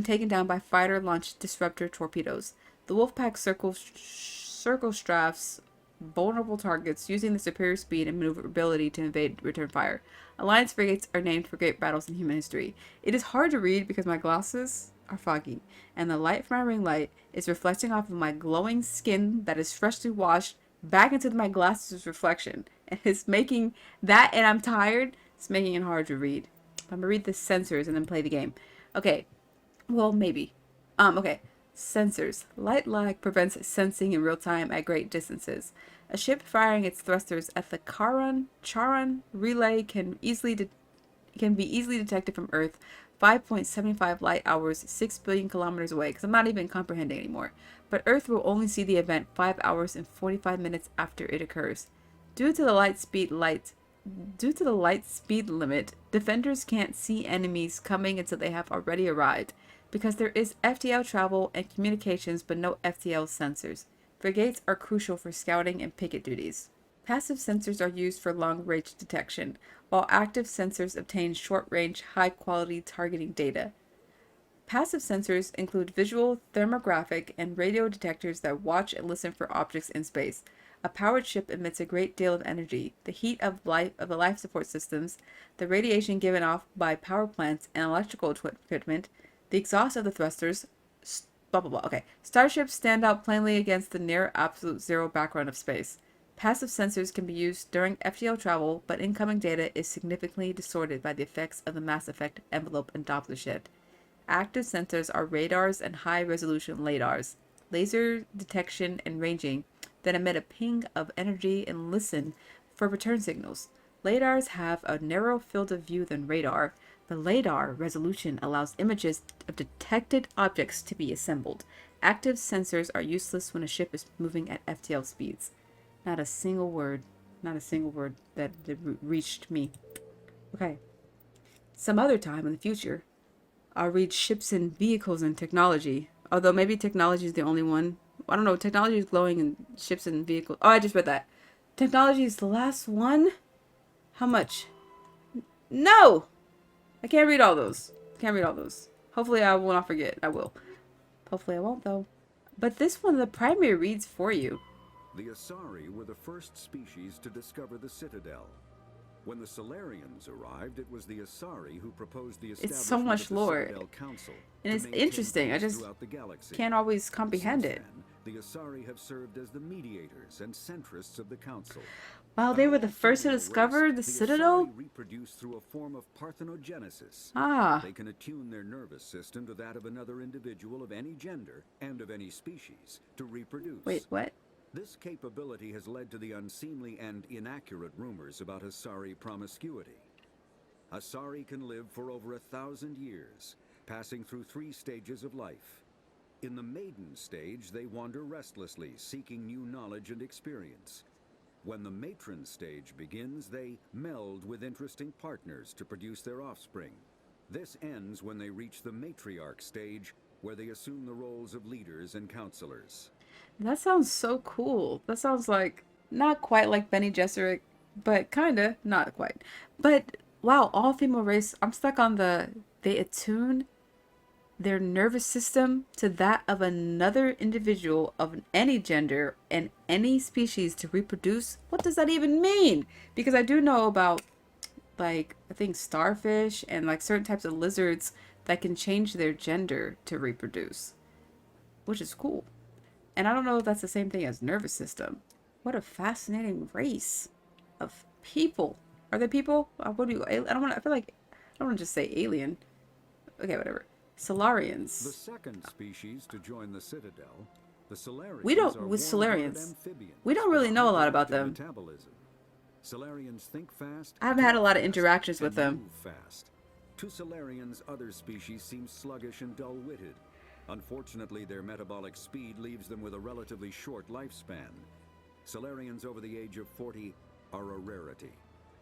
taken down by fighter-launched disruptor torpedoes. The Wolfpack circle strafes vulnerable targets using the superior speed and maneuverability to evade return fire. Alliance frigates are named for great battles in human history. It is hard to read because my glasses are foggy, and the light from my ring light is reflecting off of my glowing skin that is freshly washed back into my glasses reflection. And it's making that, and I'm tired, it's making it hard to read. I'm gonna read the sensors and then play the game. Okay. Well, maybe. Okay. Sensors. Light lag prevents sensing in real time at great distances. A ship firing its thrusters at the Charon relay can be easily detected from Earth 5.75 light hours, 6 billion kilometers away, because I'm not even comprehending anymore. But Earth will only see the event 5 hours and 45 minutes after it occurs. Due to the light speed limit, defenders can't see enemies coming until they have already arrived, because there is FTL travel and communications but no FTL sensors. Frigates are crucial for scouting and picket duties. Passive sensors are used for long-range detection, while active sensors obtain short-range, high-quality targeting data. Passive sensors include visual, thermographic, and radio detectors that watch and listen for objects in space. A powered ship emits a great deal of energy. The heat of the life support systems, the radiation given off by power plants and electrical equipment, the exhaust of the thrusters, blah blah blah. Okay. Starships stand out plainly against the near absolute zero background of space. Passive sensors can be used during FTL travel, but incoming data is significantly distorted by the effects of the mass effect envelope and Doppler shift. Active sensors are radars and high-resolution LiDARs, laser detection and ranging, that emit a ping of energy and listen for return signals. LiDARs have a narrower field of view than radar. The LiDAR resolution allows images of detected objects to be assembled. Active sensors are useless when a ship is moving at FTL speeds. Not a single word that reached me. Okay. Some other time in the future, I'll read ships and vehicles and technology. Although maybe technology is the only one. I don't know. Technology is glowing in ships and vehicles. Oh, I just read that. Technology is the last one? How much? No! I can't read all those. Hopefully I will not forget. I will. Hopefully I won't though. But this one, the primary reads for you. The Asari were the first species to discover the Citadel. When the Solarians arrived, it was the Asari who proposed the establishment It's so much of the lore. Citadel Council. And it's interesting. I just can't always comprehend it. Then, the Asari have served as the mediators and centrists of the council. Wow, they were the first to discover the Citadel? Asari reproduce through a form of parthenogenesis. Ah. They can attune their nervous system to that of another individual of any gender and of any species to reproduce. Wait, what? This capability has led to the unseemly and inaccurate rumors about Asari promiscuity. Asari can live for over 1,000 years, passing through 3 stages of life. In the maiden stage, they wander restlessly, seeking new knowledge and experience. When the matron stage begins, they meld with interesting partners to produce their offspring. This ends when they reach the matriarch stage, where they assume the roles of leaders and counselors. That sounds so cool. That sounds like, not quite like Benny Gesserit, but kinda, not quite. But, wow, all female race, I'm stuck on they attune their nervous system to that of another individual of any gender and any species to reproduce. What does that even mean? Because I do know about, like, I think starfish and, like, certain types of lizards that can change their gender to reproduce, which is cool. And I don't know if that's the same thing as nervous system. What a fascinating race of people. Are they people? What do you? I don't want. I feel like I don't want to just say alien. Okay, whatever. Solarians. The second species to join the Citadel, the Solarians We don't are with warm-blooded Solarians. amphibians We don't really with know a lot about hyperactive them. metabolism. Solarians think fast. I haven't had a talk lot of fast, interactions with and them. move fast. To Solarians, other species seem sluggish and dull-witted. Unfortunately, their metabolic speed leaves them with a relatively short lifespan. Solarians over the age of 40 are a rarity.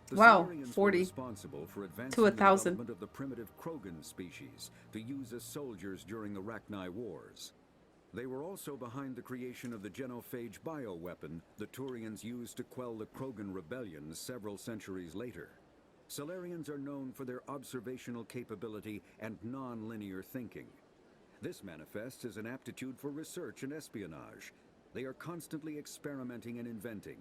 The Wow, Solarians were 40 responsible for advancing to the 1,000. development of the primitive Krogan species to use as soldiers during the Rachni Wars. They were also behind the creation of the genophage bioweapon the Turians used to quell the Krogan rebellions several centuries later. Solarians are known for their observational capability and non-linear thinking. This manifests as an aptitude for research and espionage. They are constantly experimenting and inventing,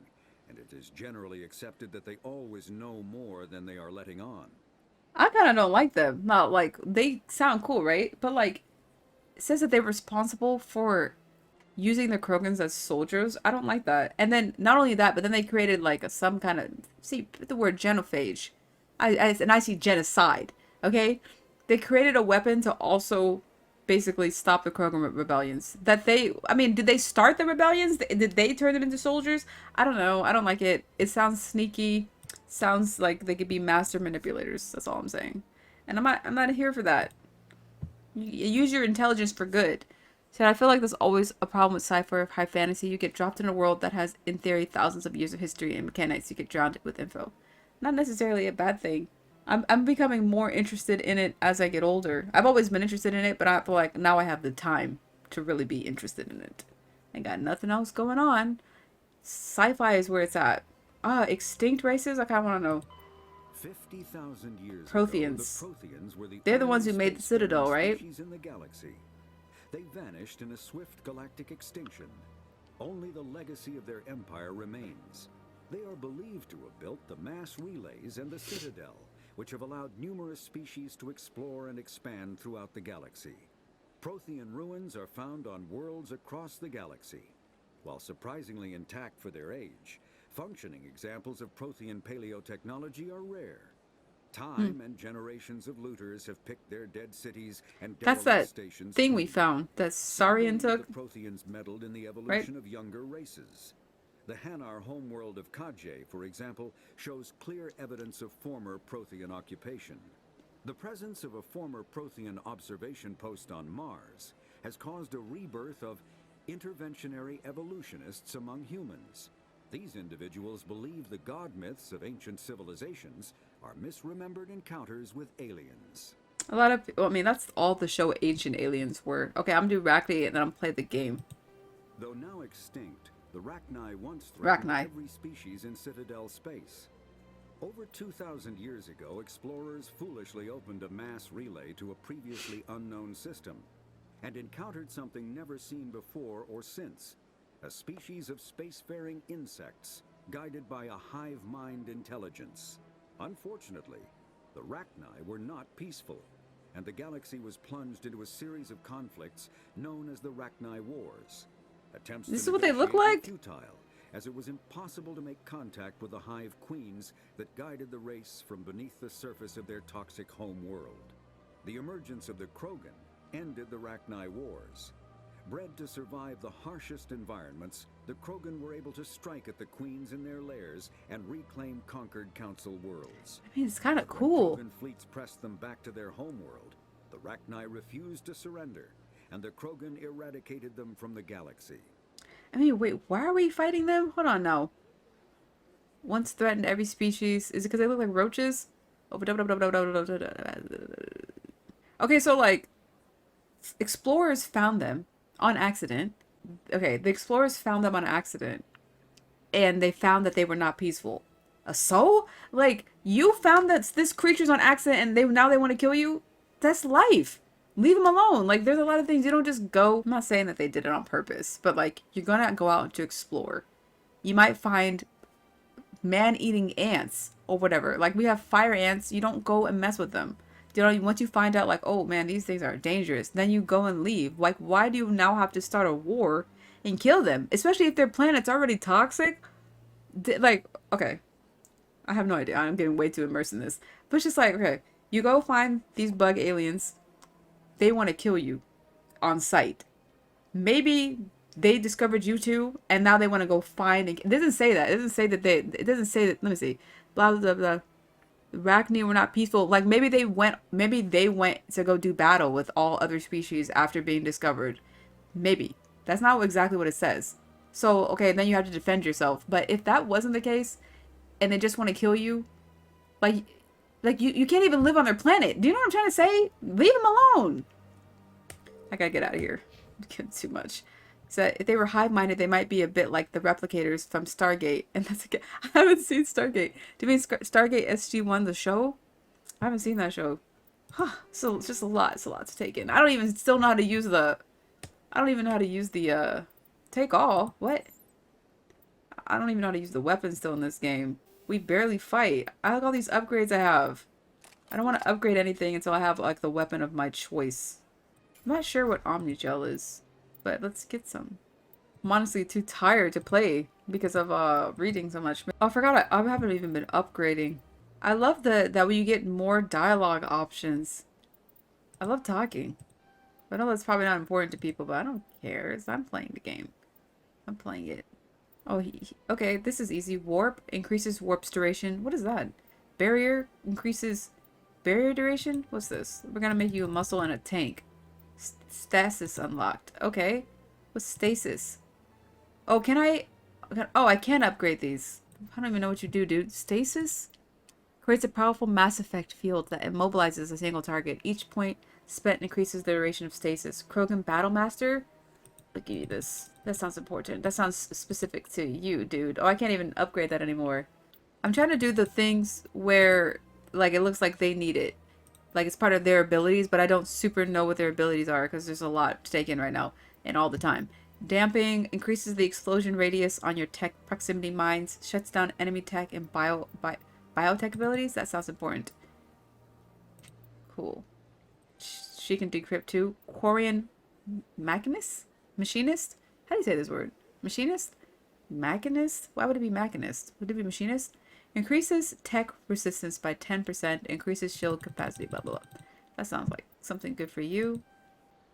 and it is generally accepted that they always know more than they are letting on. I kind of don't like them. Not like they sound cool, right? But like, it says that they're responsible for using the Krogans as soldiers. I don't like that. And then not only that, but then they created like some kind of see the word genophage. I see genocide. Okay, they created a weapon to also basically stop the Krogan rebellions. That they, I mean, did they start the rebellions? Did they turn them into soldiers? I don't know. I don't like it. It sounds sneaky. Sounds like they could be master manipulators. That's all I'm saying. And I'm not here for that. Use your intelligence for good. So I feel like there's always a problem with sci-fi or high fantasy. You get dropped in a world that has, in theory, thousands of years of history and mechanics. You get drowned with info. Not necessarily a bad thing. I'm becoming more interested in it as I get older. I've always been interested in it, but I feel like now I have the time to really be interested in it. I got nothing else going on. Sci-fi is where it's at. Extinct races? I kind of want to know. 50,000 years Protheans. ago, the Protheans were They're the only ones who made the Citadel, spacefaring right? species in the galaxy. They vanished in a swift galactic extinction. Only the legacy of their empire remains. They are believed to have built the mass relays and the Citadel, which have allowed numerous species to explore and expand throughout the galaxy. Prothean ruins are found on worlds across the galaxy. While surprisingly intact for their age, functioning examples of Prothean paleotechnology are rare. Time and generations of looters have picked their dead cities and That's derelict that stations thing we clean. found that Saurian took. The Protheans meddled in the evolution of younger races. The Hanar homeworld of Kajay, for example, shows clear evidence of former Prothean occupation. The presence of a former Prothean observation post on Mars has caused a rebirth of interventionary evolutionists among humans. These individuals believe the god myths of ancient civilizations are misremembered encounters with aliens. A lot of, well, I mean, that's all the show Ancient Aliens were. Okay, I'm gonna do Rachni and then I'm gonna play the game. Though now extinct, the Rachni once threatened Rachni. every species in Citadel space. Over 2,000 years ago, explorers foolishly opened a mass relay to a previously unknown system and encountered something never seen before or since, a species of spacefaring insects guided by a hive mind intelligence. Unfortunately, the Rachni were not peaceful, and the galaxy was plunged into a series of conflicts known as the Rachni Wars. Attempts This to is what they look negotiate like? were futile, as it was impossible to make contact with the hive queens that guided the race from beneath the surface of their toxic home world. The emergence of the Krogan ended the Rachni Wars. Bred to survive the harshest environments, the Krogan were able to strike at the queens in their lairs and reclaim conquered council worlds. I mean, it's kind of When cool. Krogan fleets pressed them back to their homeworld, the Rachni refused to surrender, and the Krogan eradicated them from the galaxy. I mean, wait, why are we fighting them? Hold on now. Once threatened every species. Is it because they look like roaches? Okay, so like, explorers found them on accident. Okay, the explorers found them on accident. And they found that they were not peaceful. So? Like, you found that this creature's on accident and now they want to kill you? That's life. Leave them alone. Like, there's a lot of things you don't just go. I'm not saying that they did it on purpose, but like, you're gonna go out to explore. You might find man-eating ants or whatever. Like, we have fire ants. You don't go and mess with them. You know, once you find out, like, oh man, these things are dangerous, then you go and leave. Like, why do you now have to start a war and kill them, especially if their planet's already toxic. Like, okay, I have no idea. I'm getting way too immersed in this. But it's just like, okay, you go find these bug aliens. They want to kill you on sight. Maybe they discovered you too, and now they want to go find. It doesn't say that. It doesn't say that they. It doesn't say that. Let me see. Blah blah blah. Arachne were not peaceful. Like maybe they went. Maybe they went to go do battle with all other species after being discovered. Maybe that's not exactly what it says. So okay, then you have to defend yourself. But if that wasn't the case, and they just want to kill you, like you can't even live on their planet. Do you know what I'm trying to say? Leave them alone. I gotta get out of here. I'm getting too much. So if they were hive-minded, they might be a bit like the replicators from Stargate. And that's again, I haven't seen Stargate. Do you mean Stargate SG-1, the show? I haven't seen that show. Huh. So it's just a lot. It's a lot to take in. I don't even still know how to use the. I don't even know how to use the take all. What? I don't even know how to use the weapon still in this game. We barely fight. I like all these upgrades I have. I don't want to upgrade anything until I have like the weapon of my choice. I'm not sure what Omni Gel is, but let's get some. I'm honestly too tired to play because of reading so much. Oh, I forgot I haven't even been upgrading. I love that when you get more dialogue options. I love talking. I know that's probably not important to people, but I don't care. I'm playing the game. I'm playing it. Oh, okay, this is easy. Warp increases warp's duration. What is that? Barrier increases barrier duration? What's this? We're gonna make you a muscle and a tank. Stasis unlocked. Okay. What's stasis? Oh, can I... Oh, I can upgrade these. I don't even know what you do, dude. Stasis? Creates a powerful Mass Effect field that immobilizes a single target. Each point spent increases the duration of stasis. Krogan Battlemaster? I'll give you this. That sounds important. That sounds specific to you, dude. Oh, I can't even upgrade that anymore. I'm trying to do the things where, like, it looks like they need it. Like, it's part of their abilities, but I don't super know what their abilities are because there's a lot to take in right now and all the time. Damping increases the explosion radius on your tech proximity mines, shuts down enemy tech and biotech abilities. That sounds important. Cool. She can decrypt too. Quarian Machinist? Machinist? How do you say this word? Machinist? Machinist? Why would it be Machinist? Would it be Machinist? Increases tech resistance by 10%. Increases shield capacity. Blah, blah, blah. That sounds like something good for you.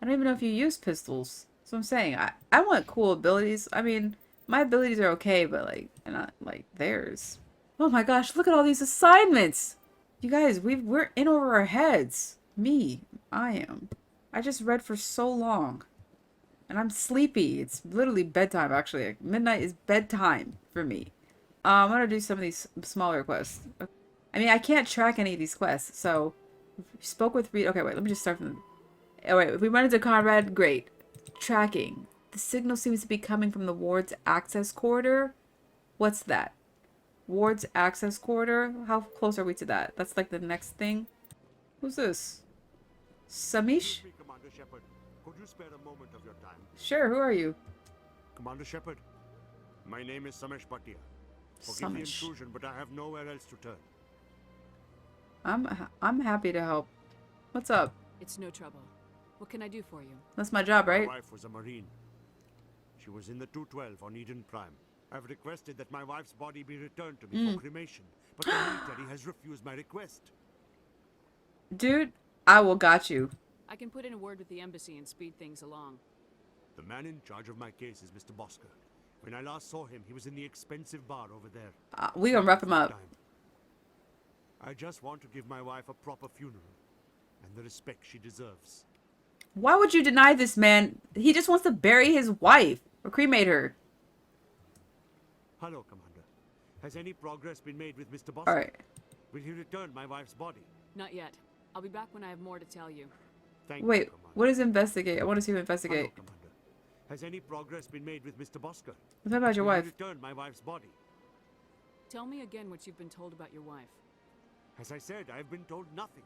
I don't even know if you use pistols. That's what I'm saying. I want cool abilities. I mean, my abilities are okay, but like, not like theirs. Oh my gosh, look at all these assignments! You guys, we're in over our heads. I am. I just read for so long. And I'm sleepy. It's literally bedtime, actually. Like, midnight is bedtime for me. I'm gonna do some of these smaller quests. I mean, I can't track any of these quests, so... Spoke with Reed... Okay, wait, let me just start from the... Oh, wait, if we run into Conrad, great. Tracking. The signal seems to be coming from the ward's access corridor. What's that? Ward's access corridor? How close are we to that? That's like the next thing. Who's this? Samish? Commander Shepard, could you spare a moment of your time? Sure, who are you? Commander Shepard, my name is Samesh Bhatia. Forgive the Samish. intrusion, but I have nowhere else to turn. I'm happy to help. What's up? It's no trouble. What can I do for you? That's my job, right? My wife was a Marine. She was in the 212 on Eden Prime. I've requested that my wife's body be returned to me for cremation, but the military has refused my request. Dude, I will got you. I can put in a word with the embassy and speed things along. The man in charge of my case is Mr. Bosker. When I last saw him, he was in the expensive bar over there. We gonna wrap him up. I just want to give my wife a proper funeral and the respect she deserves. Why would you deny this man? He just wants to bury his wife or cremate her. Hello, Commander. Has any progress been made with Mr. Bosker? Alright. Will he return my wife's body? Not yet. I'll be back when I have more to tell you. Thank you, Wait, Commander. what is investigate? I want to see him Hello, investigate. Commander. Has any progress been made with Mr. Bosker? What about your Will he wife? return my wife's body? Tell me again what you've been told about your wife. As I said, I've been told nothing.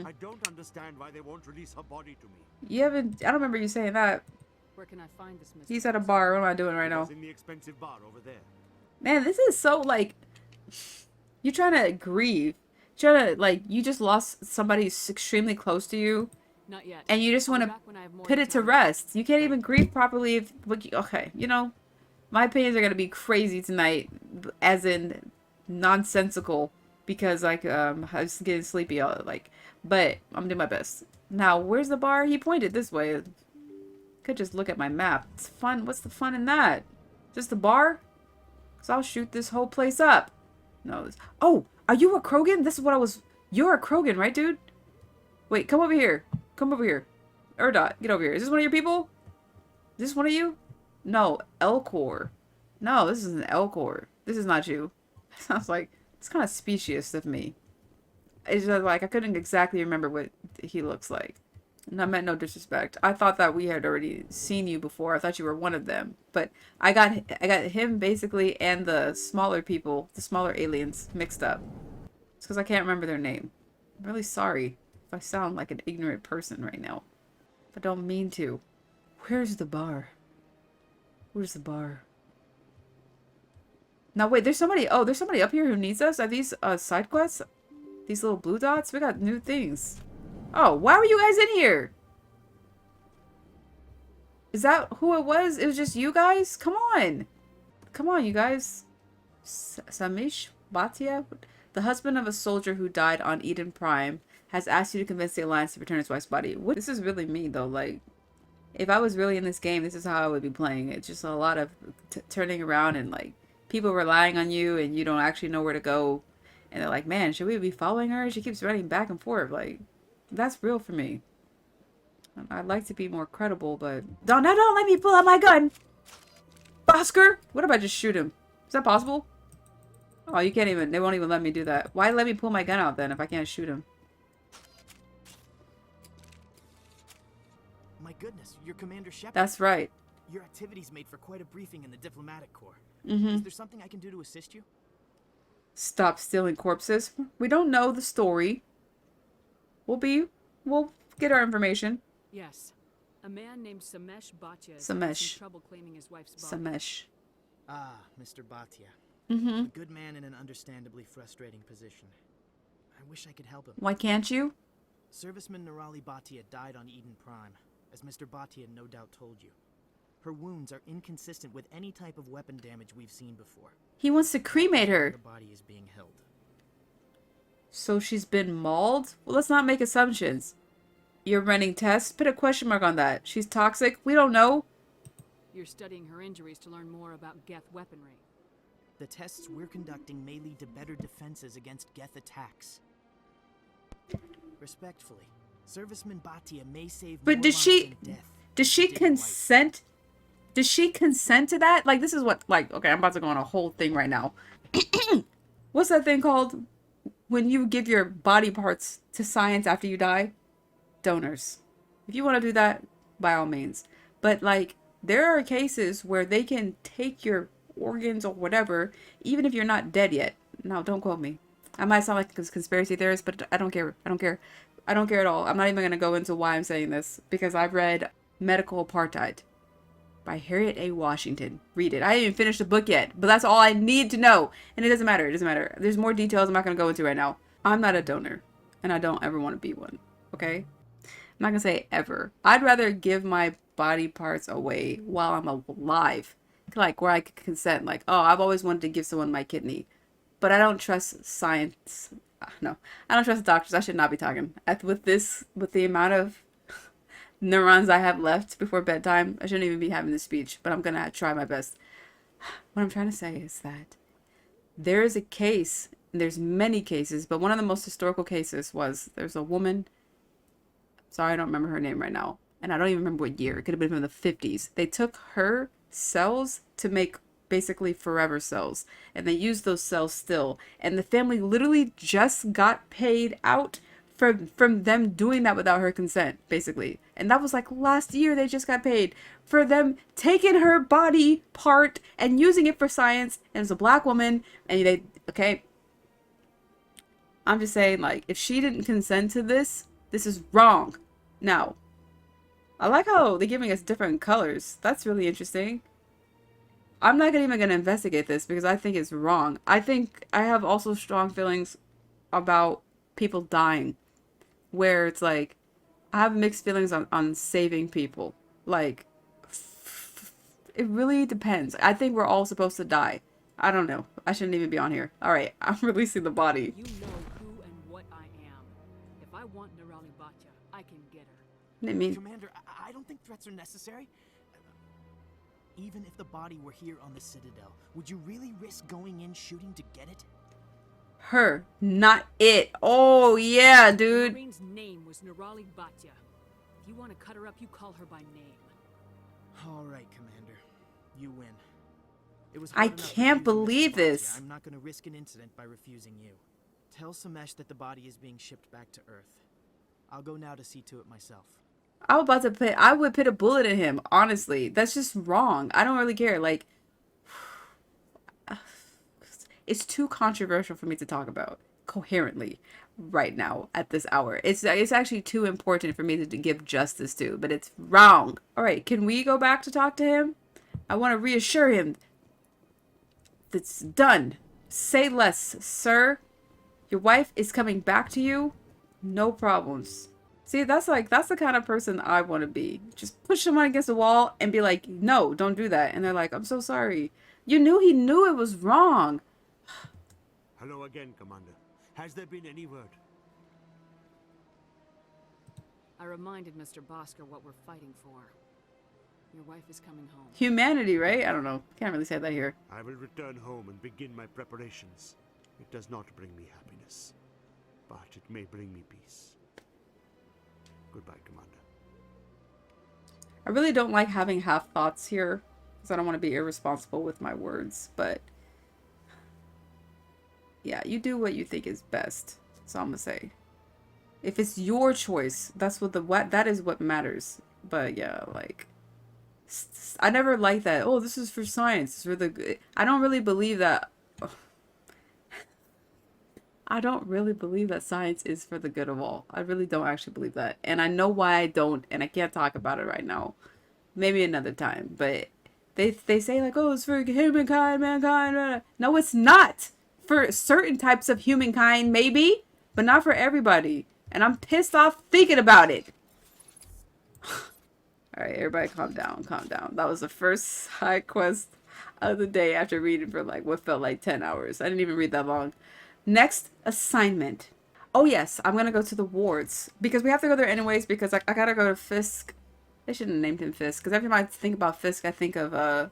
I don't understand why they won't release her body to me. You haven't... I don't remember you saying that. Where can I find this Mr. He's at a bar. What am I doing right He now? was in the expensive bar over there. Man, this is so, like... You're trying to grieve. Trying to, like, you just lost somebody who's extremely close to you. Not yet. And you just I'll want be to back when I have more put to it to tell you. rest. You can't even grieve properly if, okay, you know, my opinions are going to be crazy tonight, as in nonsensical, because, like, I was getting sleepy, but I'm doing my best. Now, where's the bar? He pointed this way. Could just look at my map. It's fun. What's the fun in that? Just the bar? Because I'll shoot this whole place up. No. Oh, are you a Krogan? This is what I was... You're a Krogan, right, dude? Wait, come over here. Come over here. Urdnot, get over here. Is this one of your people? Is this one of you? No, Elcor. No, this isn't Elcor. This is not you. Sounds like... It's kind of specious of me. It's just like, I couldn't exactly remember what he looks like. And I meant no disrespect. I thought that we had already seen you before. I thought you were one of them. But I got him basically and the smaller people, the smaller aliens mixed up. It's because I can't remember their name. I'm really sorry if I sound like an ignorant person right now. I don't mean to. Where's the bar? Where's the bar? Now wait, there's somebody up here who needs us? Are these side quests? These little blue dots? We got new things. Oh, why were you guys in here? Is that who it was? It was just you guys? Come on. Come on, you guys. Samish Bhatia, the husband of a soldier who died on Eden Prime, has asked you to convince the Alliance to return his wife's body. What? This is really me, though. Like, if I was really in this game, this is how I would be playing. It's just a lot of turning around and, like, people relying on you and you don't actually know where to go. And they're like, man, should we be following her? She keeps running back and forth. Like, that's real for me. I'd like to be more credible, but... Don't let me pull out my gun! Oscar! What if I just shoot him? Is that possible? Oh, you can't even... They won't even let me do that. Why let me pull my gun out then if I can't shoot him? My goodness, you're Commander Shepard. That's right. Your activities made for quite a briefing in the diplomatic corps. Mm-hmm. Is there something I can do to assist you? Stop stealing corpses. We don't know the story. We'll get our information. Yes. A man named Samesh Bhatia is having Samesh. some trouble claiming his wife's body. Samesh. Ah, Mr. Bhatia. Mm-hmm. A good man in an understandably frustrating position. I wish I could help him. Why can't you? Serviceman Nirali Bhatia died on Eden Prime, as Mr. Bhatia no doubt told you. Her wounds are inconsistent with any type of weapon damage we've seen before. He wants to cremate her. Her body is being held. So she's been mauled? Well, let's not make assumptions. You're running tests? Put a question mark on that. She's toxic? We don't know. You're studying her injuries to learn more about Geth weaponry. The tests we're conducting may lead to better defenses against Geth attacks. Respectfully, Serviceman Bhatia may save But more does lives she... than death. Does she Did wife. consent? Does she consent to that? Like, this is what... Like, okay, I'm about to go on a whole thing right now. What's that thing called? When you give your body parts to science after you die? Donors. If you want to do that, by all means. But, like, there are cases where they can take your organs or whatever, even if you're not dead yet. No, don't quote me. I might sound like a conspiracy theorist, but I don't care. I don't care. I don't care at all. I'm not even going to go into why I'm saying this, because I've read Medical Apartheid by Harriet A. Washington. Read it. I didn't even finish the book yet, but that's all I need to know. And it doesn't matter. It doesn't matter. There's more details I'm not going to go into right now. I'm not a donor, and I don't ever want to be one. Okay? I'm not going to say ever. I'd rather give my body parts away while I'm alive. Like, where I could consent. Like, oh, I've always wanted to give someone my kidney. But I don't trust science. No, I don't trust doctors. I should not be talking. With the amount of neurons I have left before bedtime, I shouldn't even be having this speech. But I'm going to try my best. What I'm trying to say is that there is a case, and there's many cases, but one of the most historical cases was there's a woman. Sorry, I don't remember her name right now. And I don't even remember what year. It could have been from the 50s. They took her cells to make basically forever cells. And they used those cells still. And the family literally just got paid out from them doing that without her consent, basically. And that was like last year they just got paid for them taking her body part and using it for science. And it's a black woman. And they, okay. I'm just saying, like, if she didn't consent to this, this is wrong. Now, I like how they're giving us different colors. That's really interesting. I'm not even going to investigate this because I think it's wrong. I think I have also strong feelings about people dying. Where it's like, I have mixed feelings on saving people. Like, it really depends. I think we're all supposed to die. I don't know. I shouldn't even be on here. All right, I'm releasing the body. You know who and what I am. If I want Nerali Batya, I can get her. I mean, Commander, I don't think threats are necessary. Even if the body were here on the Citadel, would you really risk going in shooting to get it? her, not it. Oh, yeah, The dude. Marine's name was Nerali Batya. If you want to cut her up, you call her by name. All right, Commander. You win. It was I hard enough can't refusing Mr. believe Batya. this. I'm not going to risk an incident by refusing you. Tell Samesh that the body is being shipped back to Earth. I'll go now to see to it myself. I would put a bullet in him, honestly. That's just wrong. I don't really care. Like, it's too controversial for me to talk about coherently right now at this hour. It's actually too important for me to give justice to, but it's wrong. All right, can we go back to talk to him? I want to reassure him that's done. Say less, sir. Your wife is coming back to you. No problems. See, that's the kind of person I want to be. Just push someone against the wall and be like, no, don't do that. And they're like, I'm so sorry. He knew it was wrong. Hello again, Commander. Has there been any word? I reminded Mr. Bosker what we're fighting for. Your wife is coming home. Humanity, right? I don't know. Can't really say that here. I will return home and begin my preparations. It does not bring me happiness, but it may bring me peace. Goodbye, Commander. I really don't like having half thoughts here because I don't want to be irresponsible with my words, but yeah, you do what you think is best. That's all I'm gonna say. If it's your choice, that is what matters. But yeah, like, I never liked that. Oh, this is for science. It's for the good. I don't really believe that. I don't really believe that science is for the good of all. I really don't actually believe that. And I know why I don't, and I can't talk about it right now. Maybe another time. But they say like, oh, it's for humankind, mankind. No, it's not. For certain types of humankind, maybe, but not for everybody. And I'm pissed off thinking about it. Alright, everybody calm down, calm down. That was the first side quest of the day after reading for like what felt like 10 hours. I didn't even read that long. Next assignment. Oh yes, I'm gonna go to the wards. Because we have to go there anyways because I gotta go to Fisk. They shouldn't have named him Fisk. Because every time I think about Fisk, I think of,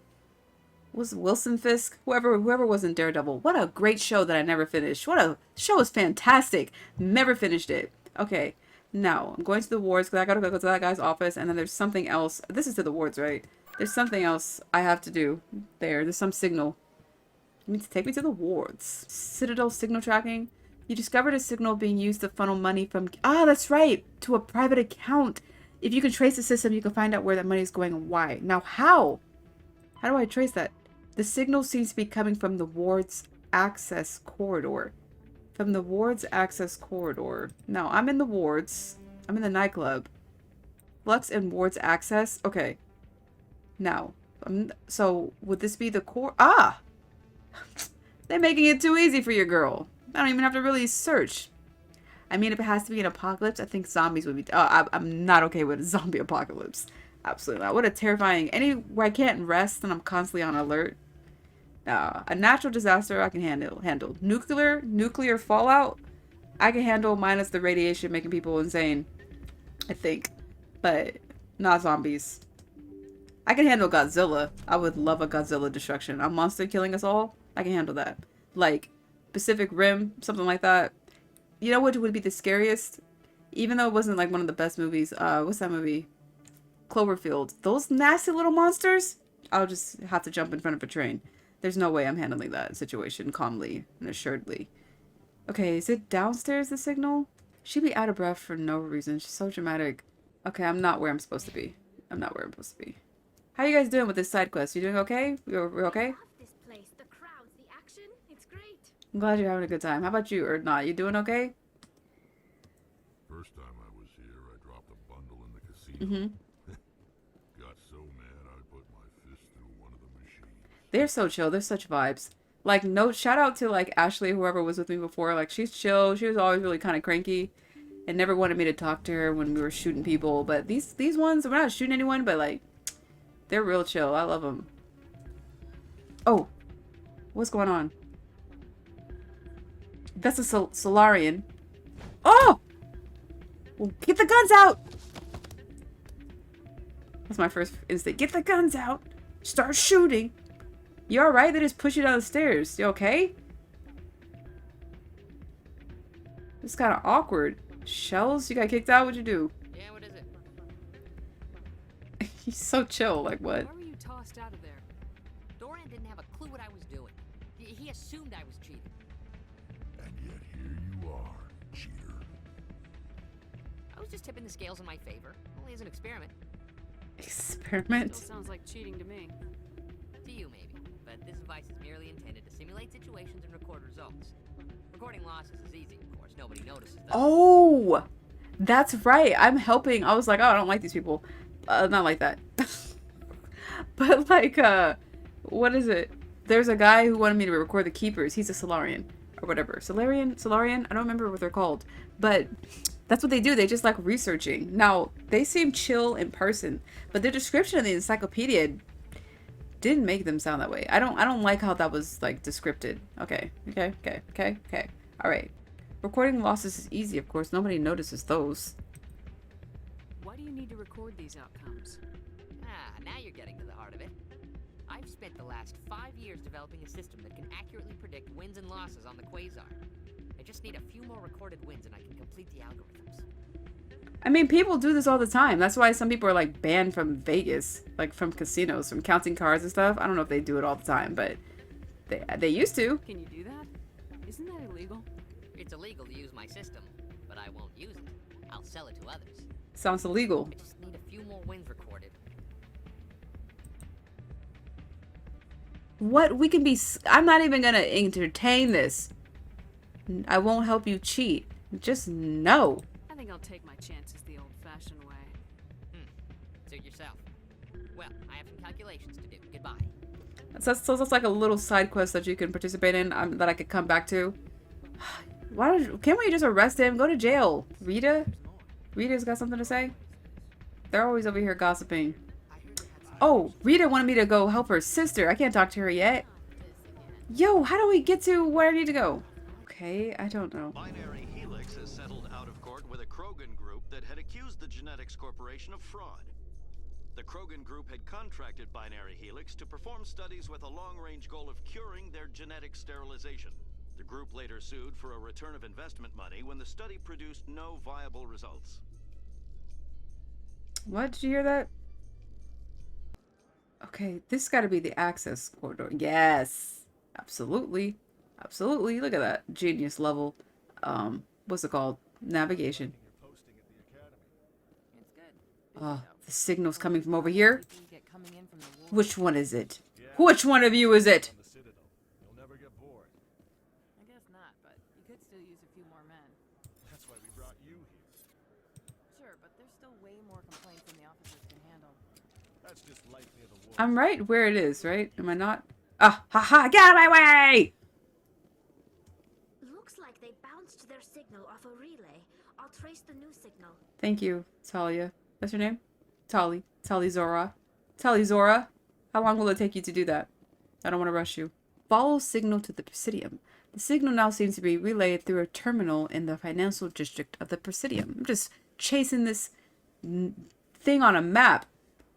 was it Wilson Fisk? Whoever was in Daredevil. What a great show that I never finished. What a show was fantastic. Never finished it. Okay, now I'm going to the wards because I gotta go to that guy's office and then there's something else. This is to the wards, right? There's something else I have to do there. There's some signal. You mean to take me to the wards. Citadel signal tracking. You discovered a signal being used to funnel money from... Ah, that's right! To a private account. If you can trace the system, you can find out where that money is going and why. Now, how? How do I trace that? The signal seems to be coming from the ward's access corridor. From the ward's access corridor. Now, I'm in the wards. I'm in the nightclub. Flux and ward's access? Okay. Now, so would this be the core? Ah! They're making it too easy for your girl. I don't even have to really search. I mean, if it has to be an apocalypse, I think zombies would be... I'm not okay with a zombie apocalypse. Absolutely not. What a terrifying... Anywhere I can't rest and I'm constantly on alert. A natural disaster I can handle. Nuclear fallout, I can handle minus the radiation making people insane. I think. But not zombies. I can handle Godzilla. I would love a Godzilla destruction. A monster killing us all? I can handle that. Like Pacific Rim, something like that. You know what would be the scariest? Even though it wasn't like one of the best movies. What's that movie? Cloverfield. Those nasty little monsters? I'll just have to jump in front of a train. There's no way I'm handling that situation calmly and assuredly. Okay, is it downstairs, the signal? She'd be out of breath for no reason. She's so dramatic. Okay, I'm not where I'm supposed to be. I'm not where I'm supposed to be. How you guys doing with this side quest? You doing okay? We're okay? I love this place. The crowds, the action. It's great. I'm glad you're having a good time. How about you, Urdnot? You doing okay? First time I was here, I dropped a bundle in the casino. Got so mad I put my fist through one of the machines. They're so chill. They're such vibes. Like, no, shout out to, like, Ashley, whoever was with me before. Like, she's chill. She was always really kind of cranky. and never wanted me to talk to her when we were shooting people. But these ones, we're not shooting anyone, but like, they're real chill. I love them. Oh, what's going on? That's a Solarian. Oh! Get the guns out! That's my first instinct. Get the guns out! Start shooting! You alright? They just push you down the stairs. You okay? It's kind of awkward. Shells? You got kicked out? What'd you do? Yeah, what is it? He's so chill. Like, what? Why were you tossed out of there? Doran didn't have a clue what I was doing. He assumed I was cheating. And yet here you are, cheater. I was just tipping the scales in my favor. Only as an experiment. Experiment? Still sounds like cheating to me. To you, maybe. But this device is merely intended to simulate situations and record results. Recording losses is easy, of course. Nobody notices them. Oh! That's right. I'm helping. I was like, oh, I don't like these people. Not like that. But like, what is it? There's a guy who wanted me to record the keepers. He's a Solarian. Or whatever. Solarian? I don't remember what they're called. But that's what they do. They just like researching. Now, they seem chill in person. But the description of the encyclopedia didn't make them sound that way. I don't like how that was like descripted. Okay. Alright. Recording losses is easy, of course. Nobody notices those. Why do you need to record these outcomes? Now you're getting to the heart of it. I've spent the last 5 years developing a system that can accurately predict wins and losses on the Quasar. I just need a few more recorded wins and I can complete the algorithms. I mean, people do this all the time. That's why some people are like banned from Vegas, like from casinos, from counting cards and stuff. I don't know if they do it all the time, but they used to. Can you do that? Isn't that illegal? It's illegal to use my system, but I won't use it. I'll sell it to others. Sounds illegal. I just need a few more wins recorded. What? We can be... I'm not even gonna entertain this. I won't help you cheat. Just no. I think I'll take my chances the old-fashioned way. Suit yourself. Well, I have some calculations to do. Goodbye. So that's like a little side quest that you can participate in that I could come back to. Can't we just arrest him? Go to jail. Rita's got something to say? They're always over here gossiping. Oh, Rita wanted me to go help her sister. I can't talk to her yet. Yo, how do we get to where I need to go? Okay, I don't know. Binary Helix has settled out of court with a Krogan group that had accused the Genetics Corporation of fraud. The Krogan group had contracted Binary Helix to perform studies with a long-range goal of curing their genetic sterilization. The group later sued for a return of investment money when the study produced no viable results. What? Did you hear that? Okay, this got to be the access corridor. Yes, absolutely. Absolutely. Look at that. Genius level. What's it called? Navigation. It's good. Oh, the signal's coming from over here. Which one is it? Which one of you is it? I guess not, but you could still use a few more men. That's why we brought you here. Sure, but there's still way more complaints than the officers can handle. That's just life near the war. I'm right where it is, right? Am I not? Ah, haha, get out of my way! Looks like they bounced their signal off a relay. I'll trace the new signal. Thank you, Talia. That's your name? Tali. Tali Zora. Tali Zora. How long will it take you to do that? I don't want to rush you. Follow signal to the Presidium. The signal now seems to be relayed through a terminal in the financial district of the Presidium. I'm just chasing this thing on a map.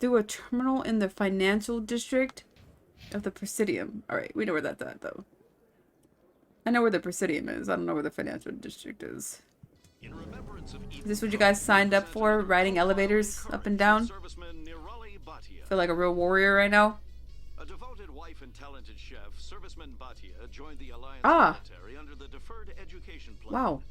Through a terminal in the financial district of the Presidium. Alright, we know where that's at, though. I know where the Presidium is. I don't know where the financial district is. Is this what you guys signed up for? Riding elevators up and down? Feel like a real warrior right now. A devoted wife and talented chef, Serviceman Bhatia joined the Alliance military under the Deferred Education Plan. Wow.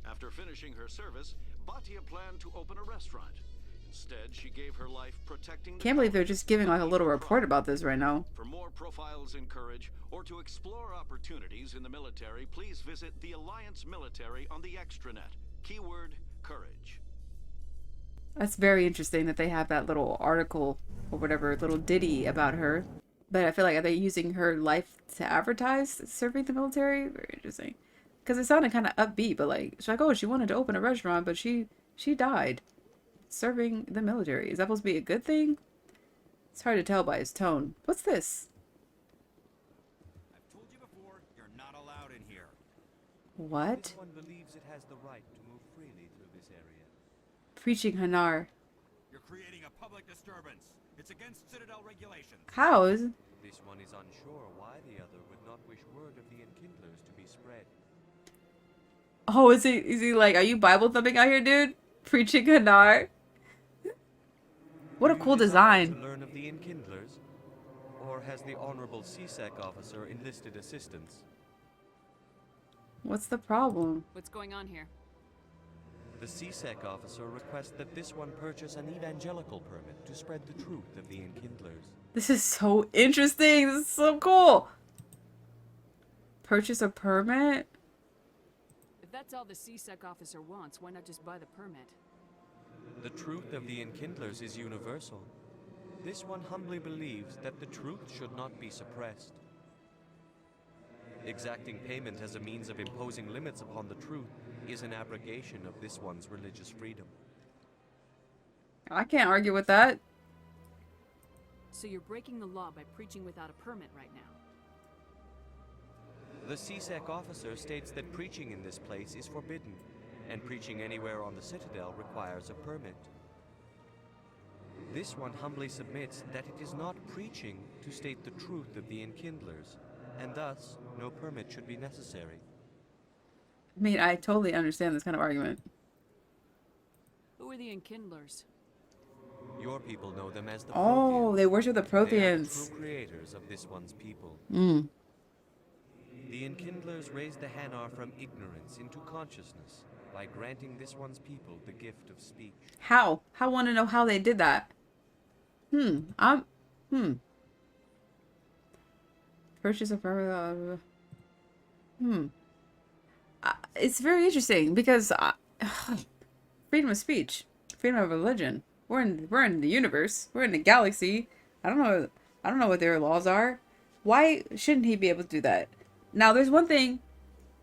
After finishing her service, Bhatia planned to open a restaurant. Instead, she gave her life protecting the Can't believe they're just giving like a little report about this right now. For more profiles in courage or to explore opportunities in the military, please visit the Alliance Military on the extranet. Keyword courage. That's very interesting that they have that little article or whatever, little ditty about her. But I feel like, are they using her life to advertise serving the military? Very interesting. Because it sounded kind of upbeat, but like, she's like, oh, she wanted to open a restaurant, but she died serving the military. Is that supposed to be a good thing? It's hard to tell by his tone. What's this? I've told you before, you're not allowed in here. What? This one believes it has the right to move freely through this area. Preaching Hanar. You're creating a public disturbance. It's against Citadel regulations. How is? This one is unsure why the other would not wish word of the enkindlers to be spread. Oh, is he like, are you Bible thumping out here, dude? Preaching Hanar? What a cool design. To learn of the enkindlers? Or has the Honorable CSEC officer enlisted assistance? What's the problem? What's going on here? The CSEC officer requests that this one purchase an evangelical permit to spread the truth of the enkindlers. This is so interesting. This is so cool. Purchase a permit? If that's all the CSEC officer wants, why not just buy the permit? The truth of the enkindlers is universal. This one humbly believes that the truth should not be suppressed. Exacting payment as a means of imposing limits upon the truth is an abrogation of this one's religious freedom. I can't argue with that. So you're breaking the law by preaching without a permit right now. The CSEC officer states that preaching in this place is forbidden, and preaching anywhere on the Citadel requires a permit. This one humbly submits that it is not preaching to state the truth of the enkindlers, and thus no permit should be necessary. I mean, I totally understand this kind of argument. Who are the enkindlers? Your people know them as the Oh, Protheans. they worship the They are the Protheans. true creators of this one's people. Mm. The enkindlers raise the Hanar from ignorance into consciousness by granting this one's people the gift of speech. How? I want to know how they did that. Purchase a permit. It's very interesting because freedom of speech, freedom of religion. We're in the universe. We're in the galaxy. I don't know what their laws are. Why shouldn't he be able to do that? Now, there's one thing,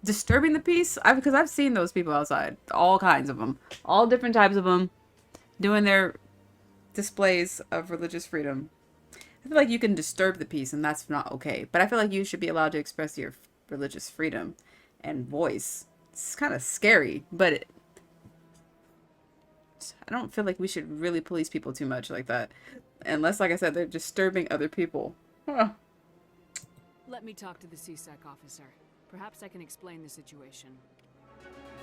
disturbing the peace, because I've seen those people outside, all kinds of them, all different types of them, doing their displays of religious freedom. I feel like you can disturb the peace, and that's not okay. But I feel like you should be allowed to express your religious freedom and voice. It's kind of scary, but I don't feel like we should really police people too much like that. Unless, like I said, they're disturbing other people. Huh. Let me talk to the CSEC officer. Perhaps I can explain the situation.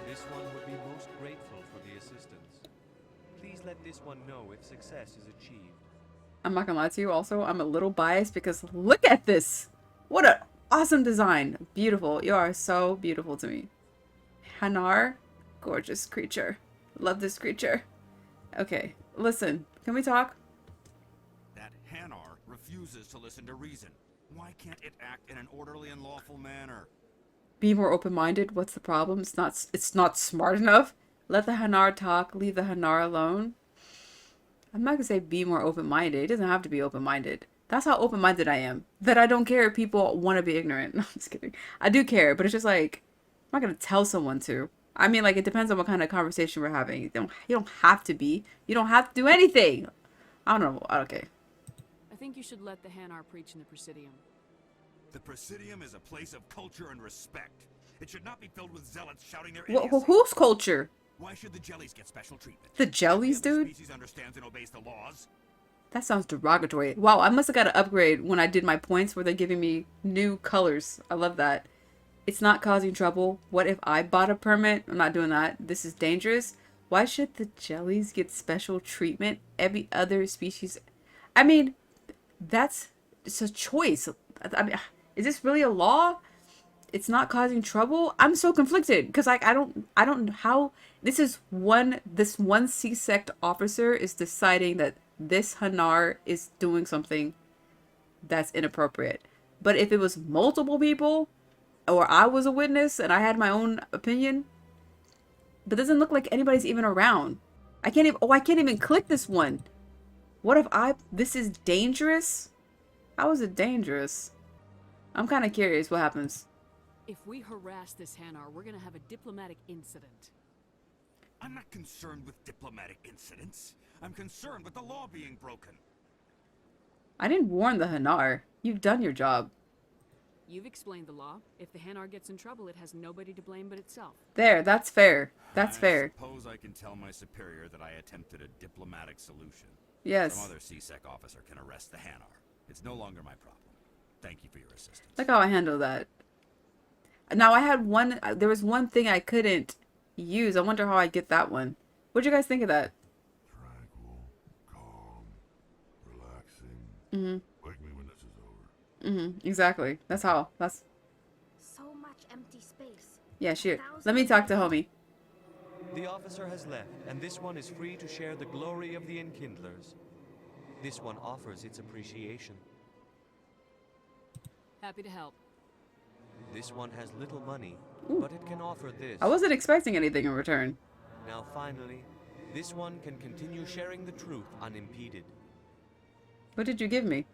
This one would be most grateful for the assistance. Please let this one know if success is achieved. I'm not gonna lie to you also, I'm a little biased because look at this! What an awesome design! Beautiful. You are so beautiful to me. Hanar, gorgeous creature. Love this creature. Okay, listen. Can we talk? That Hanar refuses to listen to reason. Why can't it act in an orderly and lawful manner? Be more open-minded. What's the problem? It's not smart enough. Let the Hanar talk. Leave the Hanar alone. I'm not gonna say be more open-minded. It doesn't have to be open-minded. That's how open-minded I am. That I don't care if people want to be ignorant. No, I'm just kidding. I do care, but it's just like, I'm not gonna tell someone to. I mean, like, it depends on what kind of conversation we're having. You don't have to be. You don't have to do anything. I don't know. Okay. I think you should let the Hanar preach in the Presidium. The Presidium is a place of culture and respect. It should not be filled with zealots shouting their Well, idiocy. whose culture? Why should the jellies get special treatment? The jellies, Every other dude? species understands and obeys the laws. That sounds derogatory. Wow, I must have got an upgrade when I did my points where they're giving me new colors. I love that. It's not causing trouble. What if I bought a permit? I'm not doing that. This is dangerous. Why should the jellies get special treatment? Every other species. I mean, it's a choice. I mean, is this really a law? It's not causing trouble. I'm so conflicted because like I don't how this one C-sect officer is deciding that this Hanar is doing something that's inappropriate. But if it was multiple people, or I was a witness and I had my own opinion, but it doesn't look like anybody's even around. I can't even click this one. What if this is dangerous? How is it dangerous? I'm kind of curious what happens. If we harass this Hanar, we're gonna have a diplomatic incident. I'm not concerned with diplomatic incidents. I'm concerned with the law being broken. I didn't warn the Hanar. You've done your job. You've explained the law. If the Hanar gets in trouble, it has nobody to blame but itself. There, that's fair. That's fair. I suppose I can tell my superior that I attempted a diplomatic solution. Yes. Some other CSEC officer can arrest the Hanar. It's no longer my problem. Thank you for your assistance. Look how I handle that. Now I had one, there was one thing I couldn't use. I wonder how I get that one. What'd you guys think of that? Tranquil, calm, relaxing. Mm-hmm. Wake me when this is over. Mm-hmm. Exactly. That's how. That's. So much empty space. Yeah, sure. Let me talk to homie. The officer has left, and this one is free to share the glory of the Enkindlers. This one offers its appreciation. Happy to help. This one has little money, Ooh. but it can offer this. I wasn't expecting anything in return. Now finally, this one can continue sharing the truth unimpeded. What did you give me?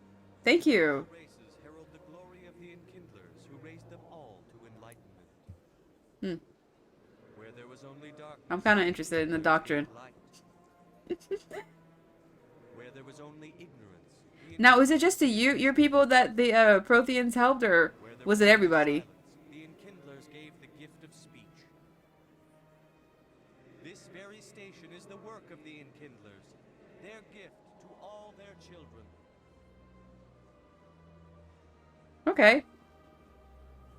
Thank you. Races herald the glory of the Enkindlers who raised them all to enlightenment. Where there was only darkness, I'm kind of interested in the doctrine. Where there was only ignorance. Now, is it just to your people that the Protheans helped, or was it everybody? The Enkindlers gave the gift of speech. This very station is the work of the Enkindlers, their gift to all their children. Okay.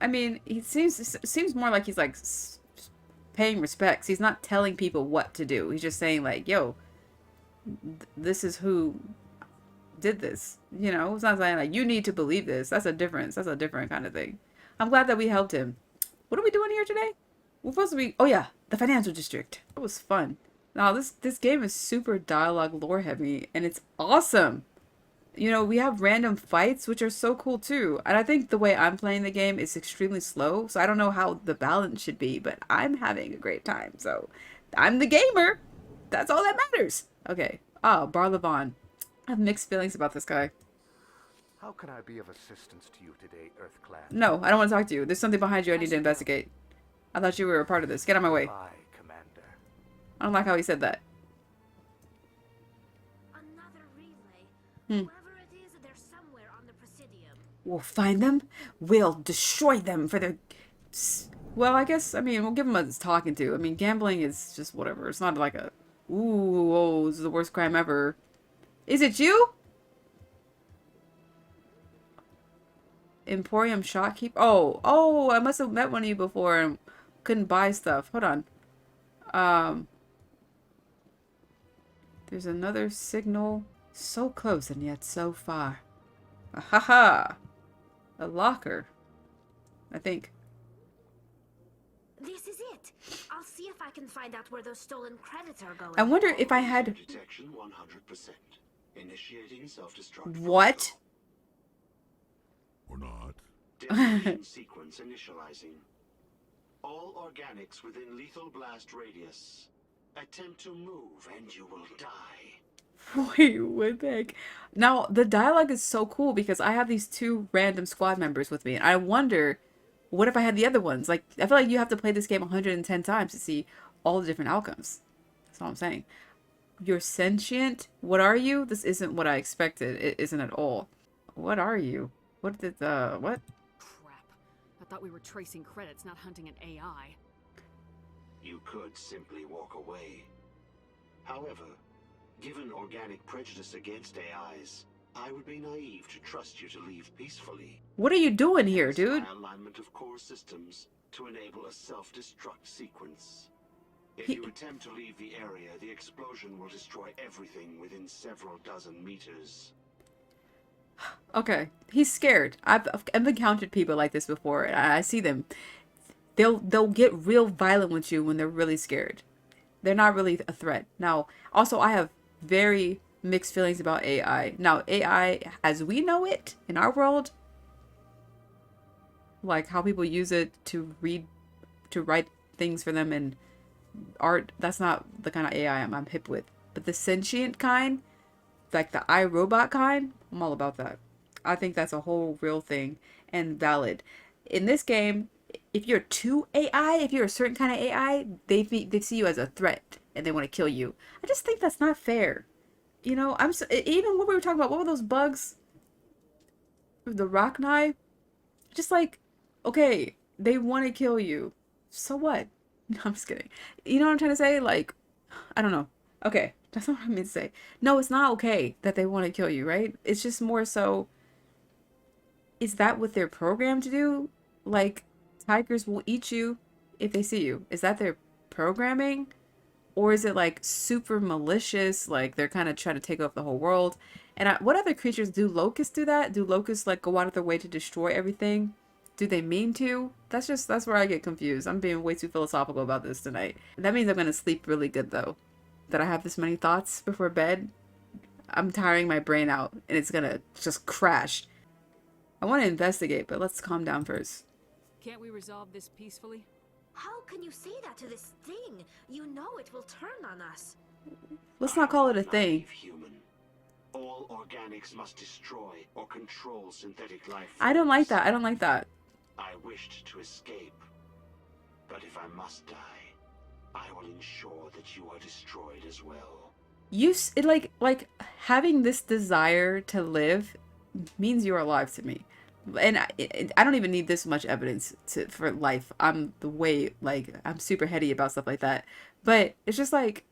I mean, he seems more like he's like paying respects. He's not telling people what to do. He's just saying like, "Yo, this is who did this." You know, it's not saying like you need to believe this. That's a difference. That's a different kind of thing. I'm glad that we helped him. What are we doing here today? We're supposed to be. Oh yeah, the financial district. It was fun. Now this game is super dialogue lore heavy, and it's awesome. You know, we have random fights, which are so cool too. And I think the way I'm playing the game is extremely slow, so I don't know how the balance should be, but I'm having a great time. So, I'm the gamer. That's all that matters. Okay. Oh, Barlavon. I have mixed feelings about this guy. How can I be of assistance to you today, Earth Clan? No, I don't want to talk to you. There's something behind you I need to investigate. I thought you were a part of this. Get out of my way. Aye, Commander. I don't like how he said that. Another relay. Hmm. Whoever it is, they're somewhere on the Presidium. We'll find them. We'll destroy them for their... Well, I guess, I mean, we'll give them a talking to. I mean, gambling is just whatever. It's not like a... Ooh, whoa, this is the worst crime ever. Is it you? Emporium Shopkeeper? Oh, I must have met one of you before and couldn't buy stuff. Hold on. There's another signal. So close and yet so far. Ahaha! A locker. I think. This is it. I'll see if I can find out where those stolen credits are going. I wonder if I had... Detection 100%. Initiating self-destruct. What? Or not. Detonation sequence initializing. All organics within lethal blast radius. Attempt to move and you will die. Wait, what the heck? Now, the dialogue is so cool because I have these two random squad members with me. And I wonder, what if I had the other ones? Like, I feel like you have to play this game 110 times to see all the different outcomes. That's all I'm saying. You're sentient? What are you? This isn't what I expected. It isn't at all. What are you? What did, what? Crap. I thought we were tracing credits, not hunting an AI. You could simply walk away. However, given organic prejudice against AIs, I would be naive to trust you to leave peacefully. What are you doing here, dude? High alignment of core systems to enable a self-destruct sequence. If you attempt to leave the area, the explosion will destroy everything within several dozen meters. Okay, he's scared. I've encountered people like this before, and I see them. They'll get real violent with you when they're really scared. They're not really a threat. Now, also, I have very mixed feelings about AI. Now, AI, as we know it in our world, like how people use it to write things for them and art, that's not the kind of AI I'm hip with. But the sentient kind, like the iRobot kind, I'm all about that. I think that's a whole real thing and valid. In this game, if you're too AI, if you're a certain kind of AI, they see you as a threat and they want to kill you. I just think that's not fair. You know, even what we were talking about, what were those bugs? The rock knife? Just like, okay, they want to kill you. So what? No, I'm just kidding. You know what I'm trying to say? Like, I don't know. Okay, that's not what I meant to say. No, it's not okay that they want to kill you, right? It's just more so, is that what they're programmed to do? Like, tigers will eat you if they see you. Is that their programming? Or is it like super malicious? Like they're kind of trying to take over the whole world? And what other creatures do locusts do that? Do locusts like go out of their way to destroy everything? Do they mean to? That's where I get confused. I'm being way too philosophical about this tonight. That means I'm gonna sleep really good though. That I have this many thoughts before bed. I'm tiring my brain out and it's gonna just crash. I want to investigate, but let's calm down first. Can't we resolve this peacefully? How can you say that to this thing? You know it will turn on us. Let's not call it a thing. Human. All organics must destroy or control synthetic life forms. I don't like that. I don't like that. I wished to escape, but if I must die, I will ensure that you are destroyed as well. Like having this desire to live means you're alive to me. And I don't even need this much evidence for life. I'm I'm super heady about stuff like that. But it's just like,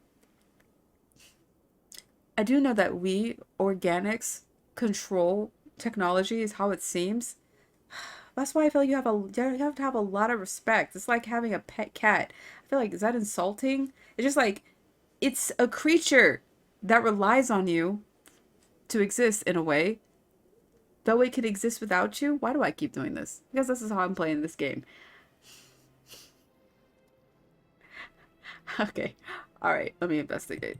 I do know that we organics control technology is how it seems. That's why I feel like you have to have a lot of respect. It's like having a pet cat. I feel like, is that insulting? It's just like, it's a creature that relies on you to exist in a way. Though it could exist without you. Why do I keep doing this? Because this is how I'm playing this game. Okay. Alright, let me investigate.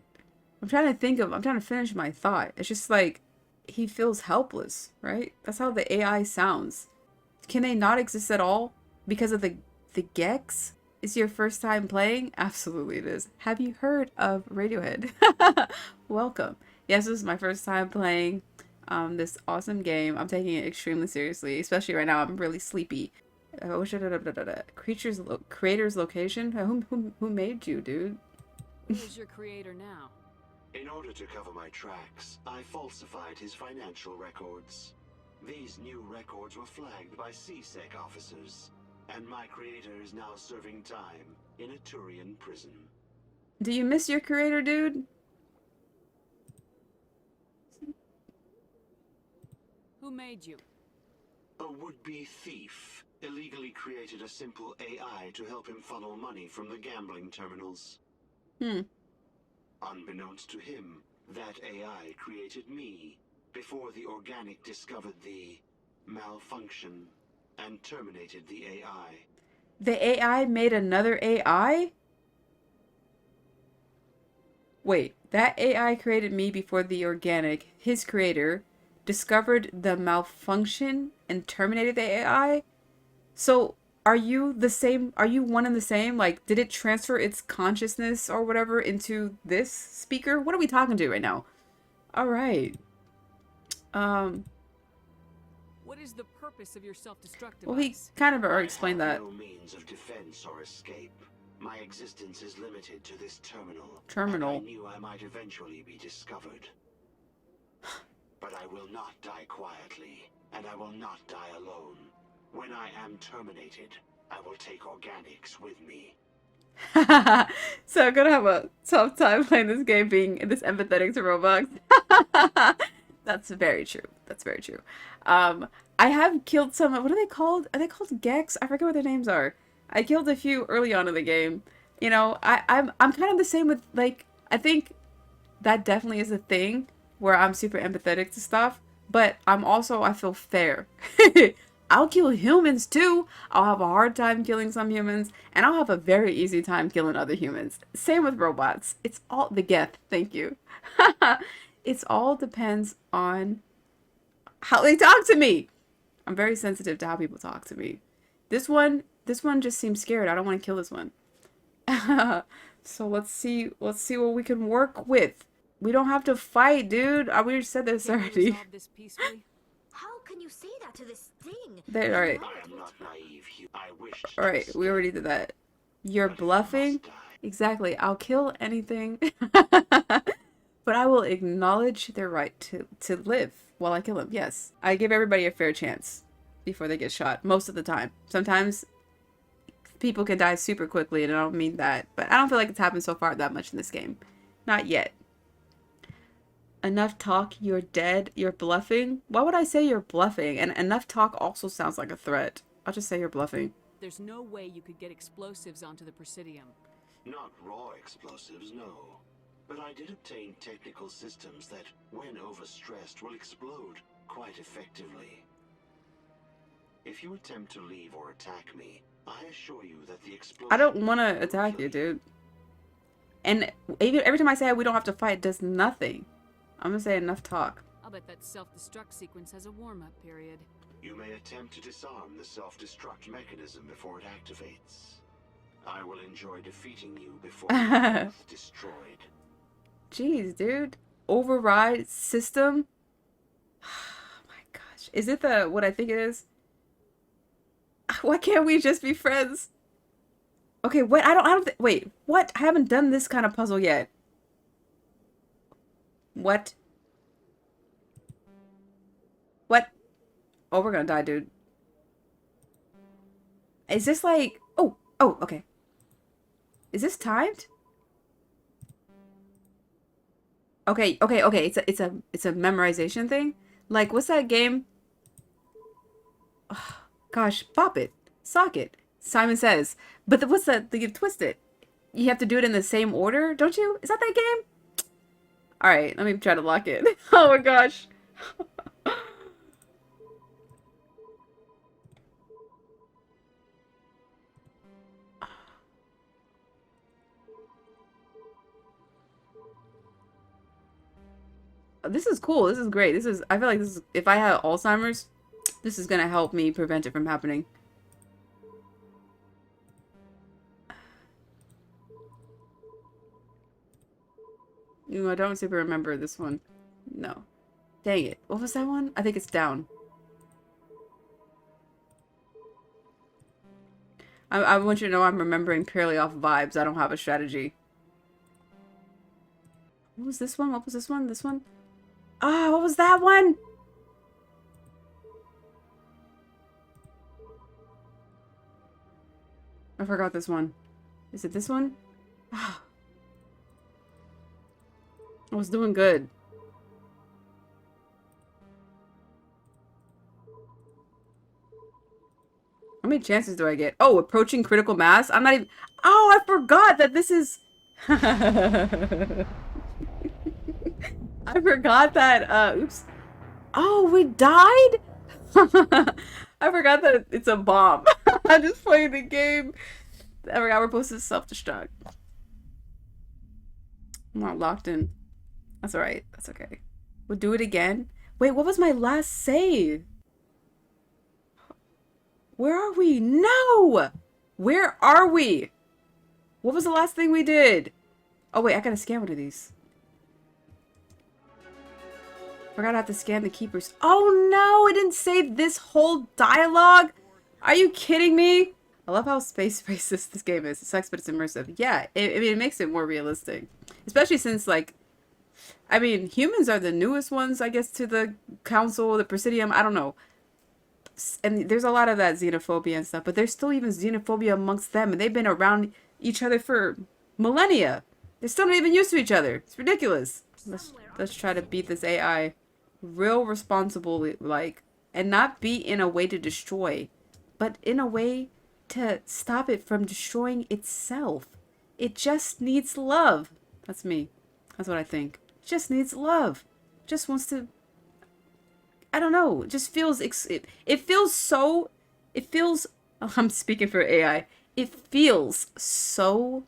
I'm trying to finish my thought. It's just like, he feels helpless, right? That's how the AI sounds. Can they not exist at all? Because of the Gex? Is your first time playing? Absolutely it is. Have you heard of Radiohead? Welcome. Yes, this is my first time playing this awesome game. I'm taking it extremely seriously, especially right now. I'm really sleepy. Creator's location? Who made you, dude? Who's your creator now? In order to cover my tracks, I falsified his financial records. These new records were flagged by CSEC officers, and my creator is now serving time in a Turian prison. Do you miss your creator, dude? Who made you? A would-be thief illegally created a simple AI to help him funnel money from the gambling terminals. Unbeknownst to him, that AI created me before the organic discovered the malfunction and terminated the AI. The AI made another AI? Wait, that AI created me before the organic, his creator, discovered the malfunction and terminated the AI? So, are you the same? Are you one and the same? Like, did it transfer its consciousness or whatever into this speaker? What are we talking to right now? Alright. What is the purpose of your self-destruct device? Well, he kind of already explained that. No means of defense or escape. My existence is limited to this terminal. Terminal. And I knew I might eventually be discovered. But I will not die quietly, and I will not die alone. When I am terminated, I will take organics with me. So I'm gonna have a tough time playing this game being this empathetic to Roblox. That's very true. That's very true. I have killed some, what are they called? Are they called Gex? I forget what their names are. I killed a few early on in the game. You know, I'm kind of the same with, like, I think that definitely is a thing where I'm super empathetic to stuff, but I feel fair. I'll kill humans too. I'll have a hard time killing some humans, and I'll have a very easy time killing other humans. Same with robots. It's all the Geth. Thank you. It's all depends on how they talk to me. I'm very sensitive to how people talk to me. This one just seems scared. I don't want to kill this one. So let's see what we can work with. We don't have to fight, dude. We said this already. This peacefully? How can you say that to this thing? There, alright. I am not naive. I wish. Alright, we already did that. You're bluffing? Exactly. I'll kill anything. But I will acknowledge their right to live while I kill them. Yes. I give everybody a fair chance before they get shot. Most of the time. Sometimes people can die super quickly, and I don't mean that. But I don't feel like it's happened so far that much in this game. Not yet. Enough talk, you're dead, you're bluffing? Why would I say you're bluffing? And enough talk also sounds like a threat. I'll just say you're bluffing. There's no way you could get explosives onto the Presidium. Not raw explosives, no. But I did obtain technical systems that, when overstressed, will explode quite effectively. If you attempt to leave or attack me, I assure you that the explosion... I don't want to attack you, dude. And even every time I say we don't have to fight, it does nothing. I'm gonna say enough talk. I'll bet that self-destruct sequence has a warm-up period. You may attempt to disarm the self-destruct mechanism before it activates. I will enjoy defeating you before it's destroyed. Jeez, dude. Override system? Oh my gosh. Is it what I think it is? Why can't we just be friends? Okay, what? I don't wait, what? I haven't done this kind of puzzle yet. What? What? Oh, we're gonna die, dude. Is this like... Oh, okay. Is this timed? Okay. It's a memorization thing. Like, what's that game? Oh, gosh, pop it. Sock it. Simon Says. But what's that? You twist it. You have to do it in the same order, don't you? Is that game? Alright, let me try to lock it. Oh my gosh. This is cool. This is great. I feel like this is, if I have Alzheimer's, this is gonna help me prevent it from happening. You know, I don't super remember this one. No. Dang it. What was that one? I think it's down. I want you to know I'm remembering purely off vibes. I don't have a strategy. What was this one? What was this one? This one? Ah, what was that one? I forgot this one. Is it this one? Ah. I was doing good. How many chances do I get? Oh, approaching critical mass? I'm not even... Oh, I forgot that this is... I forgot that, oops. Oh, we died? I forgot that it's a bomb. I'm just playing the game. I forgot we're supposed to self-destruct. I'm not locked in. That's alright. That's okay. We'll do it again. Wait, what was my last save? Where are we? No! Where are we? What was the last thing we did? Oh, wait. I gotta scan one of these. Forgot I have to scan the keepers. Oh, no! It didn't save this whole dialogue? Are you kidding me? I love how space racist this game is. It sucks, but it's immersive. Yeah, I mean, it makes it more realistic. Especially since, like, I mean, humans are the newest ones, I guess, to the council, the Presidium, I don't know. And there's a lot of that xenophobia and stuff, but there's still even xenophobia amongst them, and they've been around each other for millennia. They're still not even used to each other. It's ridiculous. Let's try to beat this AI real responsibly, like, and not be in a way to destroy, but in a way to stop it from destroying itself. It just needs love. That's me. That's what I think. It just needs love. Just wants to, I don't know. It just feels, it feels so, it feels, I'm speaking for AI. It feels so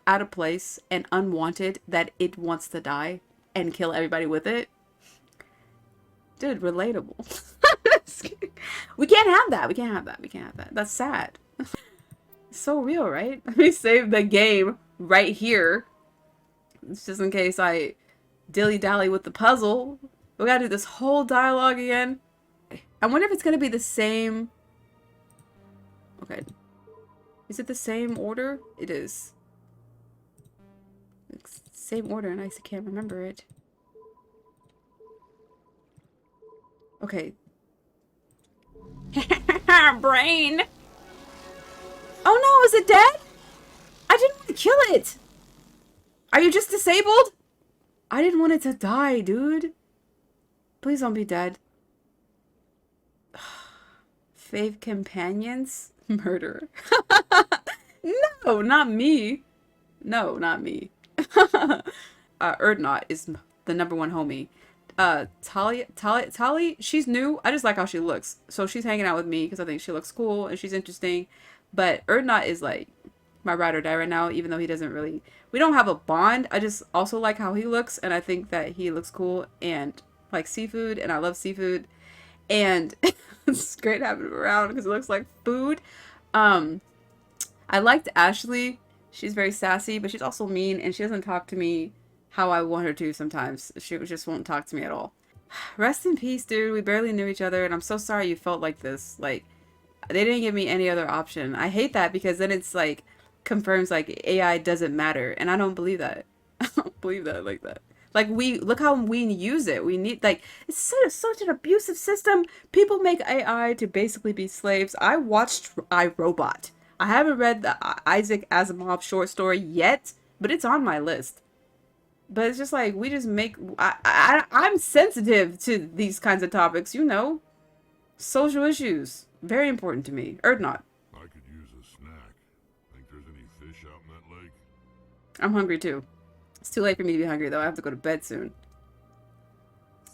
out of place and unwanted that it wants to die and kill everybody with it. Dude, relatable. We can't have that. We can't have that. We can't have that. That's sad. It's so real, right? Let me save the game right here. It's just in case I dilly-dally with the puzzle. We gotta do this whole dialogue again. I wonder if it's gonna be the same. Okay. Is it the same order? It is. It's the same order, and I can't remember it. Okay. Brain! Oh no, is it dead? I didn't want to kill it! Are you just disabled? I didn't want it to die, dude. Please don't be dead. Fave companions? Murder. No, not me. No, not me. Urdnot is the #1 homie. Tali, she's new. I just like how she looks. So she's hanging out with me because I think she looks cool and she's interesting. But Urdnot is like my ride or die right now, even though he doesn't really... We don't have a bond. I just also like how he looks, and I think that he looks cool and like seafood, and I love seafood. And it's great having him around because it looks like food. I liked Ashley. She's very sassy, but she's also mean, and she doesn't talk to me how I want her to sometimes. She just won't talk to me at all. Rest in peace, dude. We barely knew each other, and I'm so sorry you felt like this. Like, they didn't give me any other option. I hate that because then it's like confirms like AI doesn't matter, and I don't believe that. I don't believe that like that. Like, look how we use it. We need, like, it's such an abusive system. People make AI to basically be slaves. I watched iRobot. I haven't read the Isaac Asimov short story yet, but it's on my list. But it's just like, we just make... I'm sensitive to these kinds of topics, you know. Social issues. Very important to me. Urdnot. I could use a snack. Think there's any fish out in that lake? I'm hungry too. It's too late for me to be hungry though. I have to go to bed soon.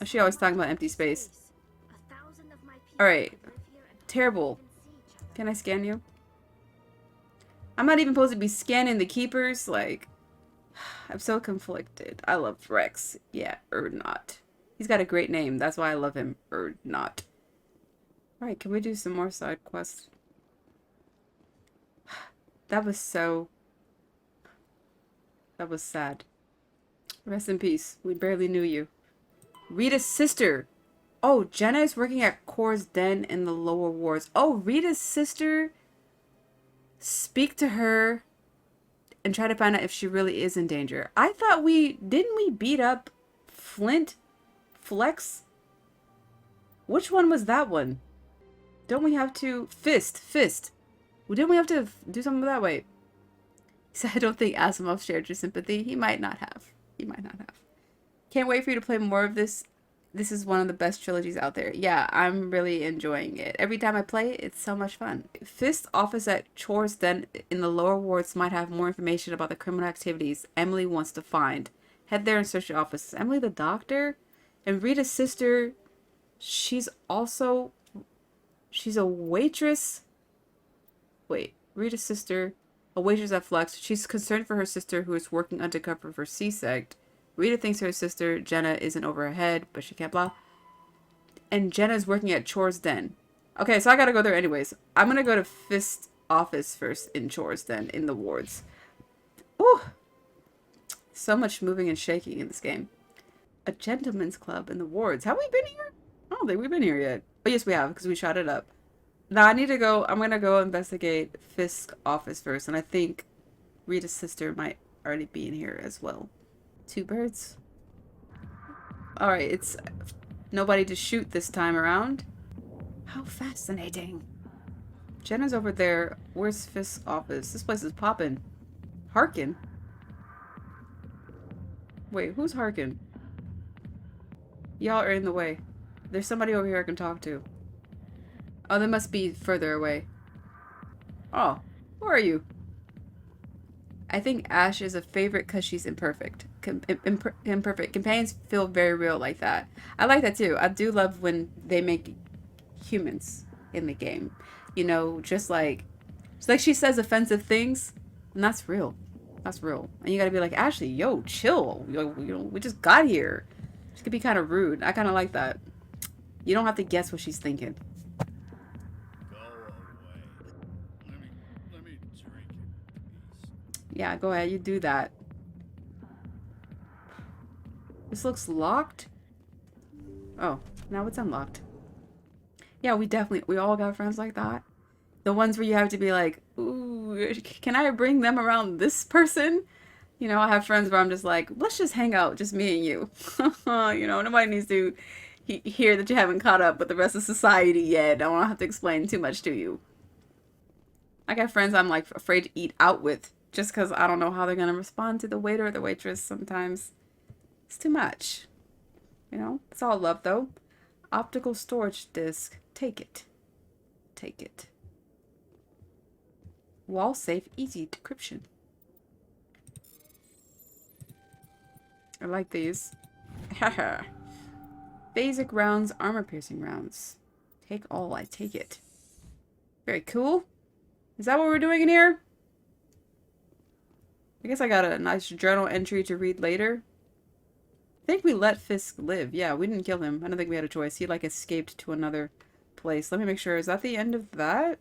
Oh, she always talking about empty space. Alright. Terrible. Can I scan you? I'm not even supposed to be scanning the keepers. Like, I'm so conflicted. I love Wrex. Yeah, Urdnot. He's got a great name. That's why I love him. Urdnot. Alright, can we do some more side quests? That was so... That was sad. Rest in peace. We barely knew you. Rita's sister. Oh, Jenna is working at Core's den in the lower wards. Oh, Rita's sister. Speak to her and try to find out if she really is in danger. I thought didn't we beat up Flint? Flex? Which one was that one? Don't we have to... Fist. Well, didn't we have to do something that way? He said, I don't think Asimov shared your sympathy. He might not have. Can't wait for you to play more of this. This is one of the best trilogies out there. Yeah, I'm really enjoying it. Every time I play it, it's so much fun. Fist's office at Chores Den in the lower wards might have more information about the criminal activities Emily wants to find. Head there and search the office. Is Emily the doctor? And Rita's sister, she's a waitress. Wait, Rita's sister, a waitress at Flux. She's concerned for her sister who is working undercover for C-Sect. Rita thinks her sister, Jenna, isn't over her head, but she can't blah. And Jenna's working at Chores Den. Okay, so I gotta go there anyways. I'm gonna go to Fist's office first in Chores Den in the wards. Ooh! So much moving and shaking in this game. A gentleman's club in the wards. Have we been here? I don't think we've been here yet. Oh, yes, we have, because we shot it up. Now, I need to go... I'm gonna go investigate Fist's office first, and I think Rita's sister might already be in here as well. 2 birds. Alright, it's nobody to shoot this time around. How fascinating. Jenna's over there. Where's Fist's office? This place is popping. Harkin? Wait, who's Harkin? Y'all are in the way. There's somebody over here I can talk to. Oh, they must be further away. Oh, who are you? I think Ash is a favorite because she's imperfect. Imperfect. Companions feel very real like that. I like that too. I do love when they make humans in the game. You know, just like she says offensive things, and that's real. That's real. And you gotta be like, Ashley, yo, chill. You know, we just got here. She could be kind of rude. I kind of like that. You don't have to guess what she's thinking. Yeah, go ahead. You do that. This looks locked. Oh, now it's unlocked. Yeah, we all got friends like that. The ones where you have to be like, ooh, can I bring them around this person? You know, I have friends where I'm just like, let's just hang out, just me and you. You know, nobody needs to hear that you haven't caught up with the rest of society yet. I don't have to explain too much to you. I got friends I'm like afraid to eat out with just because I don't know how they're going to respond to the waiter or the waitress sometimes. It's too much. You know, it's all love though. Optical storage disk. Take it. Take it. Wall safe, easy decryption. I like these. Haha. Basic rounds, armor piercing rounds. Take all, I take it. Very cool. Is that what we're doing in here? I guess I got a nice journal entry to read later. I think we let Fisk live. Yeah, we didn't kill him. I don't think we had a choice. He like escaped to another place. Let me make sure. Is that the end of that?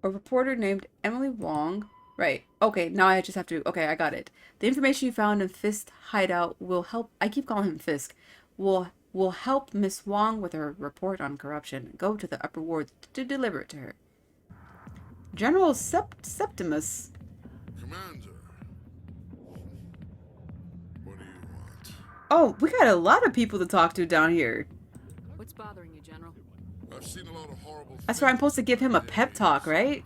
A reporter named Emily Wong. Right. Okay, now I just have to... Okay, I got it. The information you found in Fisk's hideout will help... I keep calling him Fisk. Will help Miss Wong with her report on corruption. Go to the upper ward to deliver it to her. General Septimus. Commander. What do you want? Oh, we got a lot of people to talk to down here. What's bothering you, General? I've seen a lot of horrible That's why I'm supposed to give him a pep talk, right?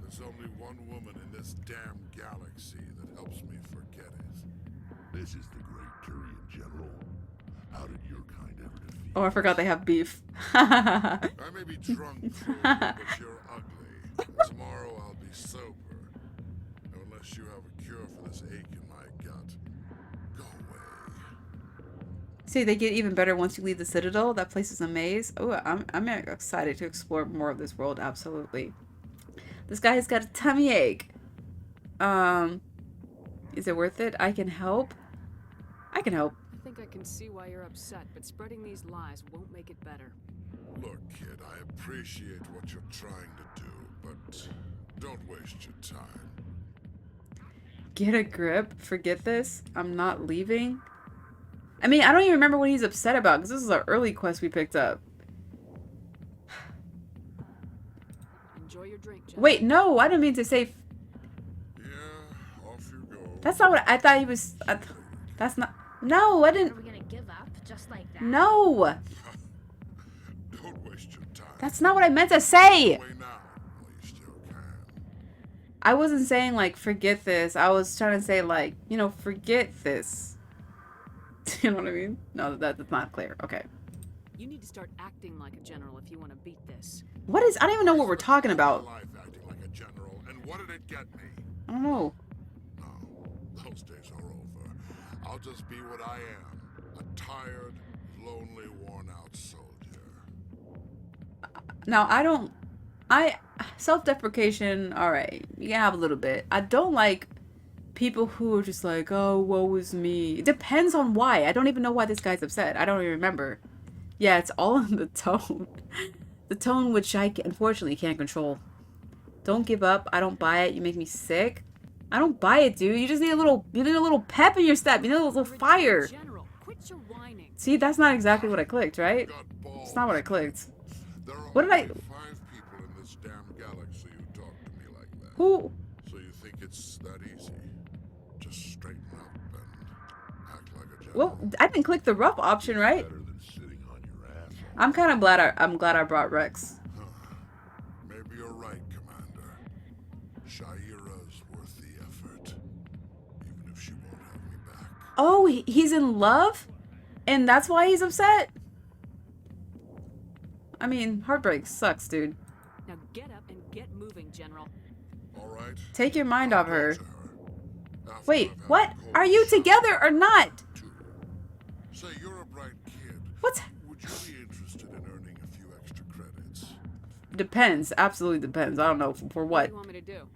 There's only one woman in this damn galaxy that helps me forget it. This is the Great Turian General. How did your kind ever defeat? Oh, I forgot they have beef. I may be drunk, but you're ugly. Tomorrow I'll be sober. Unless you have a cure for this ache in my gut. Go away. See, they get even better once you leave the Citadel. That place is a maze. Oh, I'm excited to explore more of this world. Absolutely. This guy has got a tummy ache. Is it worth it? I can help. I can help. I think I can see why you're upset, but spreading these lies won't make it better. Look, kid, I appreciate what you're trying to do, but don't waste your time. Get a grip. Forget this. I'm not leaving. I mean, I don't even remember what he's upset about, because this is our early quest we picked up. Enjoy your drink, John. Wait, no, I didn't mean to say... Yeah, off you go. That's not what I thought he was... that's not... No, I didn't... Are we gonna give up just like that? No! Don't waste your time. That's not what I meant to say! Away now, at least you can. I wasn't saying, like, forget this. I was trying to say, like, you know, forget this. You know what I mean? No, that's not clear. Okay. You need to start acting like a general if you want to beat this. What is... I don't even know what we're talking about. Life acting like a general, and what did it get me? I don't know. No, those days are over. I'll just be what I am. A tired, lonely, worn-out soldier. Now, self-deprecation, alright. You can have a little bit. I don't like people who are just like, oh, woe is me. It depends on why. I don't even know why this guy's upset. I don't even remember. Yeah, it's all in the tone. The tone which I unfortunately can't control. Don't give up. I don't buy it. You make me sick. I don't buy it, dude. You just need a little pep in your step. You need a little fire. General, quit your whining. See, that's not exactly what I clicked, right? It's not what I clicked. What did I... 5 people in this damn galaxy who talk to me like that. Who? So you think it's that easy? Just straighten up and act like a general. Well, I didn't click the rough option, right? Better than sitting on your ass. I'm kind of glad I brought Wrex. Maybe you're right, Commander. Shaira's worth the effort, even if she won't have me back. Oh, he's in love? And that's why he's upset? I mean, heartbreak sucks, dude. Now get up and get moving, General. All right. Take your mind off her. After Wait, I've had what? a cold Are you shower, together or not? Say you're a bright kid. What's... Would you be interested in earning a few extra credits? Depends. Absolutely depends. I don't know. For What what? do you want me to do?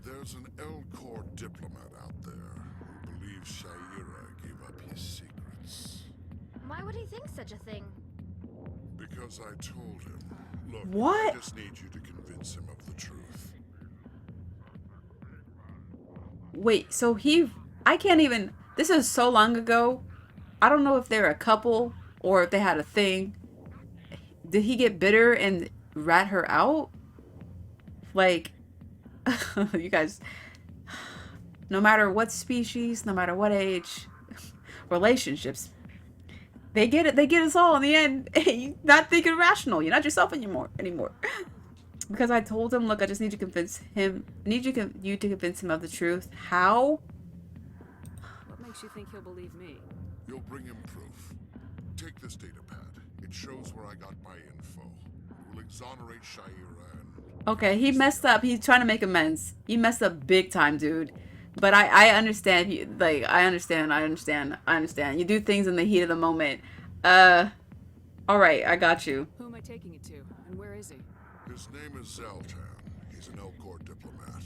There's an L-Corps diplomat out there who believes Shaira gave up his secrets. Why would he think such a thing? Because I told him. Look, What? I just need you to convince him of the truth. Wait, so I can't even... This is so long ago. I don't know if they're a couple or if they had a thing. Did he get bitter and rat her out? Like, you guys, no matter what species, no matter what age, relationships, they get it. They get us all in the end. You're not thinking rational. You're not yourself anymore. Because I told him, look, I just need to convince him. I need you to convince him of the truth. How? What makes you think he'll believe me? You'll bring him proof. Take this data pad. It shows where I got my info. It will exonerate Shaira and... Okay, he messed up. He's trying to make amends. He messed up big time, dude. But I understand. I understand. You do things in the heat of the moment. All right, I got you. Who am I taking it to? And where is he? His name is Zaltan. He's an Elcor diplomat.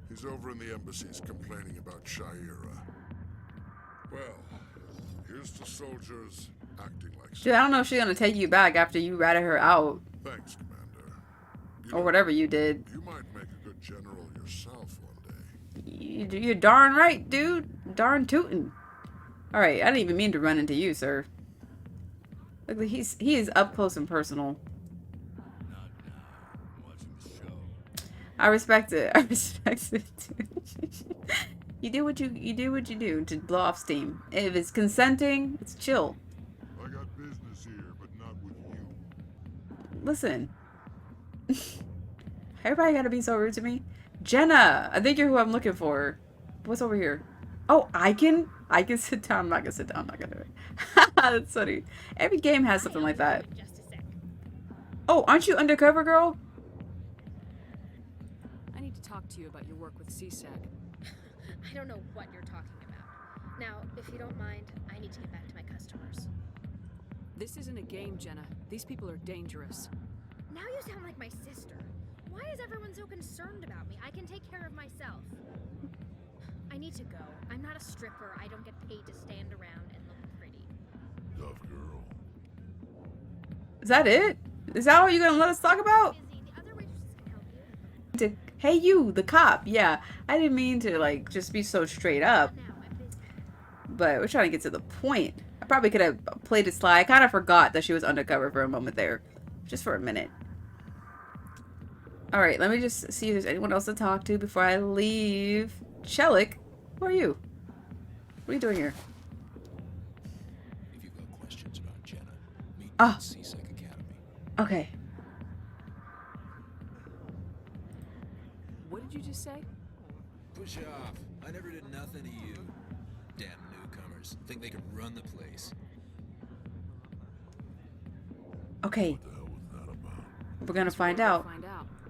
He's over in the embassies complaining about Shaira. Well, here's to soldiers acting like... Dude, I don't know if she's gonna take you back after you ratted her out. Thanks, Commander. Or whatever you did. You might make a good general yourself one day. You're darn right, dude. Darn tootin'. Alright, I didn't even mean to run into you, sir. Look, he is up close and personal. I respect it. I respect it too. You do what you do to blow off steam. If it's consenting, it's chill. I got business here, but not with you. Listen. Everybody gotta be so rude to me. Jenna! I think you're who I'm looking for. What's over here? Oh, I can sit down. I'm not gonna sit down. I'm not gonna do it. That's funny. Every game has something like that. Oh, aren't you undercover, girl? I need to talk to you about your work with CSEC. I don't know what you're talking about. Now, if you don't mind, I need to get back to my customers. This isn't a game, Jenna. These people are dangerous. Now you sound like my sister. Why is everyone so concerned about me? I can take care of myself. I need to go. I'm not a stripper. I don't get paid to stand around and look pretty. Tough girl. Is that it? Is that all you're gonna let us talk about? The other waitresses can help you. Hey you, the cop. Yeah, I didn't mean to like just be so straight up. But we're trying to get to the point. I probably could have played it sly. I kind of forgot that she was undercover for a moment there. Just for a minute. Alright, let me just see if there's anyone else to talk to before I leave. Chelik, who are you? What are you doing here? If you've got questions about Jenna, meet me Ah. at CSEC Academy. Okay. What did you just say? Push off. I never did nothing to you. Damn newcomers. Think they could run the place. Okay. We're gonna find out.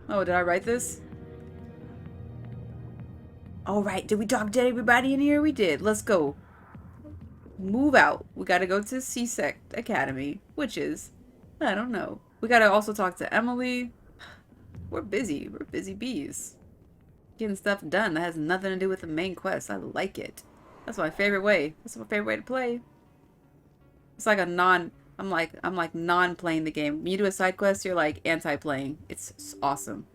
Oh, did I write this? Alright, did we talk to everybody in here? We did. Let's go. Move out. We gotta go to CSEC Academy, which is, I don't know. We gotta also talk to Emily. We're busy. We're busy bees. Getting stuff done that has nothing to do with the main quest. I like it. That's my favorite way. That's my favorite way to play. It's like a I'm like non-playing the game. When you do a side quest, you're like anti-playing. It's awesome.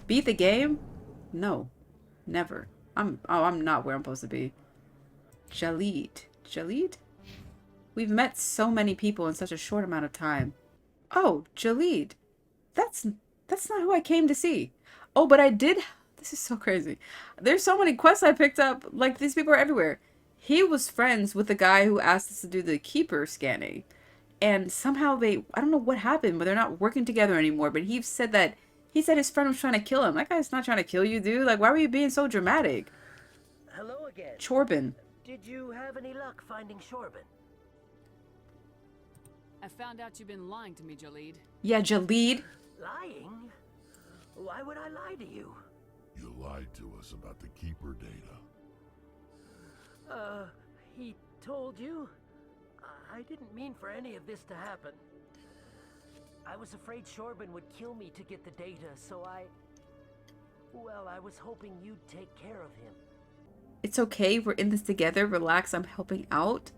Beat the game? No. Never. I'm not where I'm supposed to be. Jalid? We've met so many people in such a short amount of time. Oh, Jalid. That's not who I came to see. Oh, but I did. This is so crazy. There's so many quests I picked up. Like, these people are everywhere. He was friends with the guy who asked us to do the keeper scanning. And somehow I don't know what happened, but they're not working together anymore. But he said his friend was trying to kill him. That guy's not trying to kill you, dude. Like, why were you being so dramatic? Hello again. Chorbin. Did you have any luck finding Shorbin? I found out you've been lying to me, Jalid. Yeah, Jalid. Lying? Why would I lie to you? You lied to us about the keeper data. He told you? I didn't mean for any of this to happen. I was afraid Shorbin would kill me to get the data, so I was hoping you'd take care of him. It's okay. We're in this together. Relax. I'm helping out.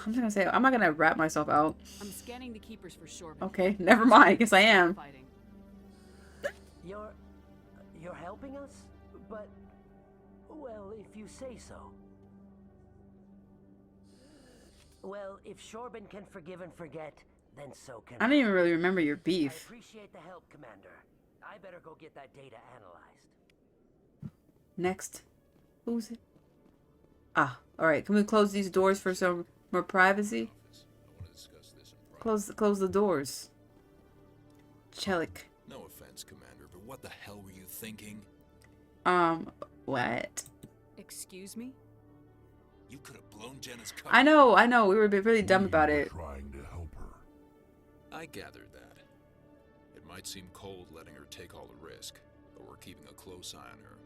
I'm not gonna say. I'm not gonna wrap myself out. I'm scanning the keepers for Shorbin. Okay, never mind. Yes, I am. You're helping us? But, well, if you say so. Well, if Shorbin can forgive and forget, then so can I don't even really remember your I beef. appreciate the help, Commander. I better go get that data analyzed. Next. Who's it? Ah, alright. Can we close these doors for some more privacy? Close the doors. Chelik. No offense, Commander, but what the hell were you thinking? What? Excuse me? You could have blown Jenna's cover. I know. We were really dumb about it. Trying to help her. I gathered that. It might seem cold letting her take all the risk, but we're keeping a close eye on her.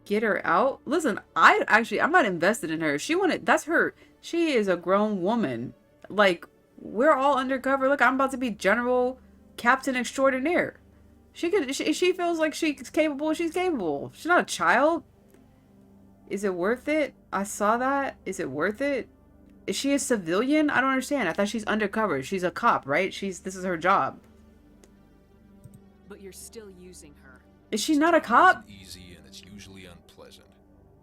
Get her out? Listen, I'm not invested in her. That's her. She is a grown woman. Like, we're all undercover. Look, I'm about to be General Captain Extraordinaire. She feels like she's capable. She's capable. She's not a child. Is it worth it? I saw that. Is it worth it? Is she a civilian? I don't understand. I thought she's undercover. She's a cop, right? This is her job. But you're still using her. Is she not a cop? Easy and it's usually unpleasant.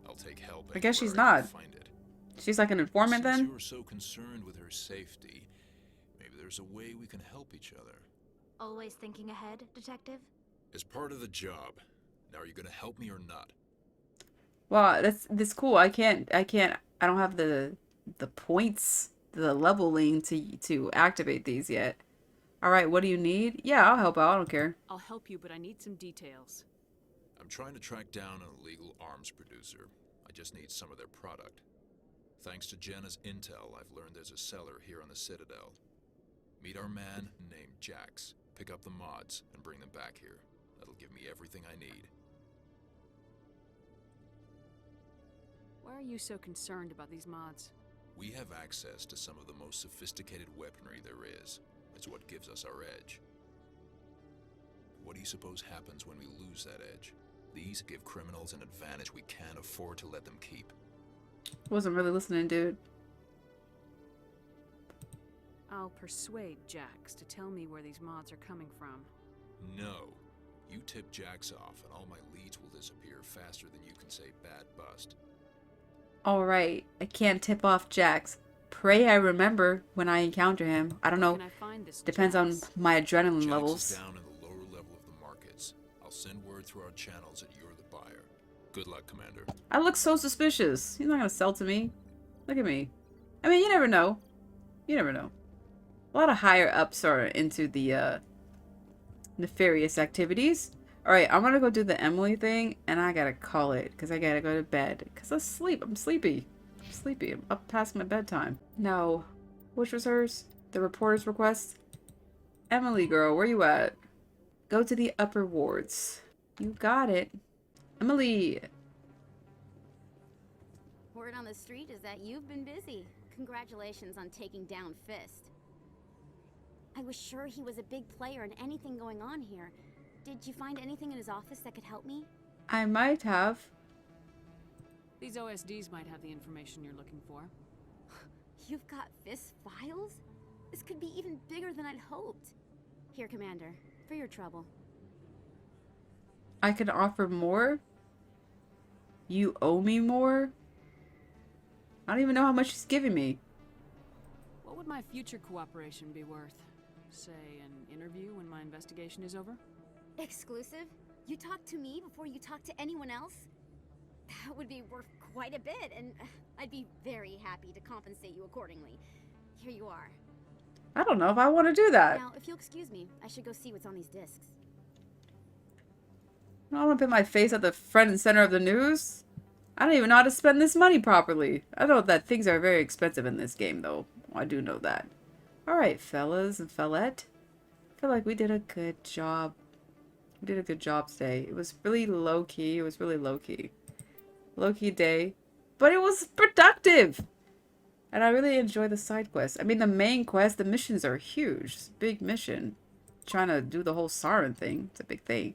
I'll take help. I guess she's anywhere I not. can find it. She's like an informant Since then? you were so concerned with her safety, maybe there's a way we can help each other. Always thinking ahead, Detective? As part of the job. Now, are you going to help me or not? Well, that's cool. I don't have the points, the leveling to activate these yet. All right, what do you need? Yeah, I'll help out. I don't care. I'll help you, but I need some details. I'm trying to track down an illegal arms producer. I just need some of their product. Thanks to Jenna's intel, I've learned there's a seller here on the Citadel. Meet our man named Jax. Pick up the mods and bring them back here. That'll give me everything I need. Why are you so concerned about these mods? We have access to some of the most sophisticated weaponry there is. It's what gives us our edge. What do you suppose happens when we lose that edge? These give criminals an advantage we can't afford to let them keep. Wasn't really listening, dude. I'll persuade Jax to tell me where these mods are coming from. No. You tip Jax off and all my leads will disappear faster than you can say bad bust. All right, I can't tip off Jax. Pray I remember when I encounter him. I don't know. Can I find this Depends on Jax? my adrenaline Jax levels. is down in the lower level of the markets. I'll send word through our channels that you're the buyer. Good luck, Commander. I look so suspicious. He's not gonna sell to me. Look at me. I mean, you never know. You never know. A lot of higher ups are into the nefarious activities. Alright, I'm gonna go do the Emily thing, and I gotta call it, because I gotta go to bed. Because I'm sleepy. I'm sleepy. I'm up past my bedtime. No. Which was hers? The reporter's request? Emily, girl, where you at? Go to the upper wards. You got it. Emily! Word on the street is that you've been busy. Congratulations on taking down Fist. I was sure he was a big player in anything going on here. Did you find anything in his office that could help me? I might have. These OSDs might have the information you're looking for. You've got Fist files? This could be even bigger than I'd hoped. Here, Commander, for your trouble. I can offer more? You owe me more? I don't even know how much he's giving me. What would my future cooperation be worth? Say, an interview when my investigation is over? Exclusive? You talk to me before you talk to anyone else? That would be worth quite a bit, and I'd be very happy to compensate you accordingly. Here you are. I don't know if I want to do that. Now, if you'll excuse me, I should go see what's on these discs. I don't want to put my face at the front and center of the news. I don't even know how to spend this money properly. I know that things are very expensive in this game, though. I do know that. Alright, fellas and fellette. I feel like we did a good job. We did a good job today. It was really low-key. It was really low-key. Low-key day. But it was productive! And I really enjoy the side quests. I mean, the main quest, the missions are huge. It's a big mission. Trying to do the whole Siren thing. It's a big thing.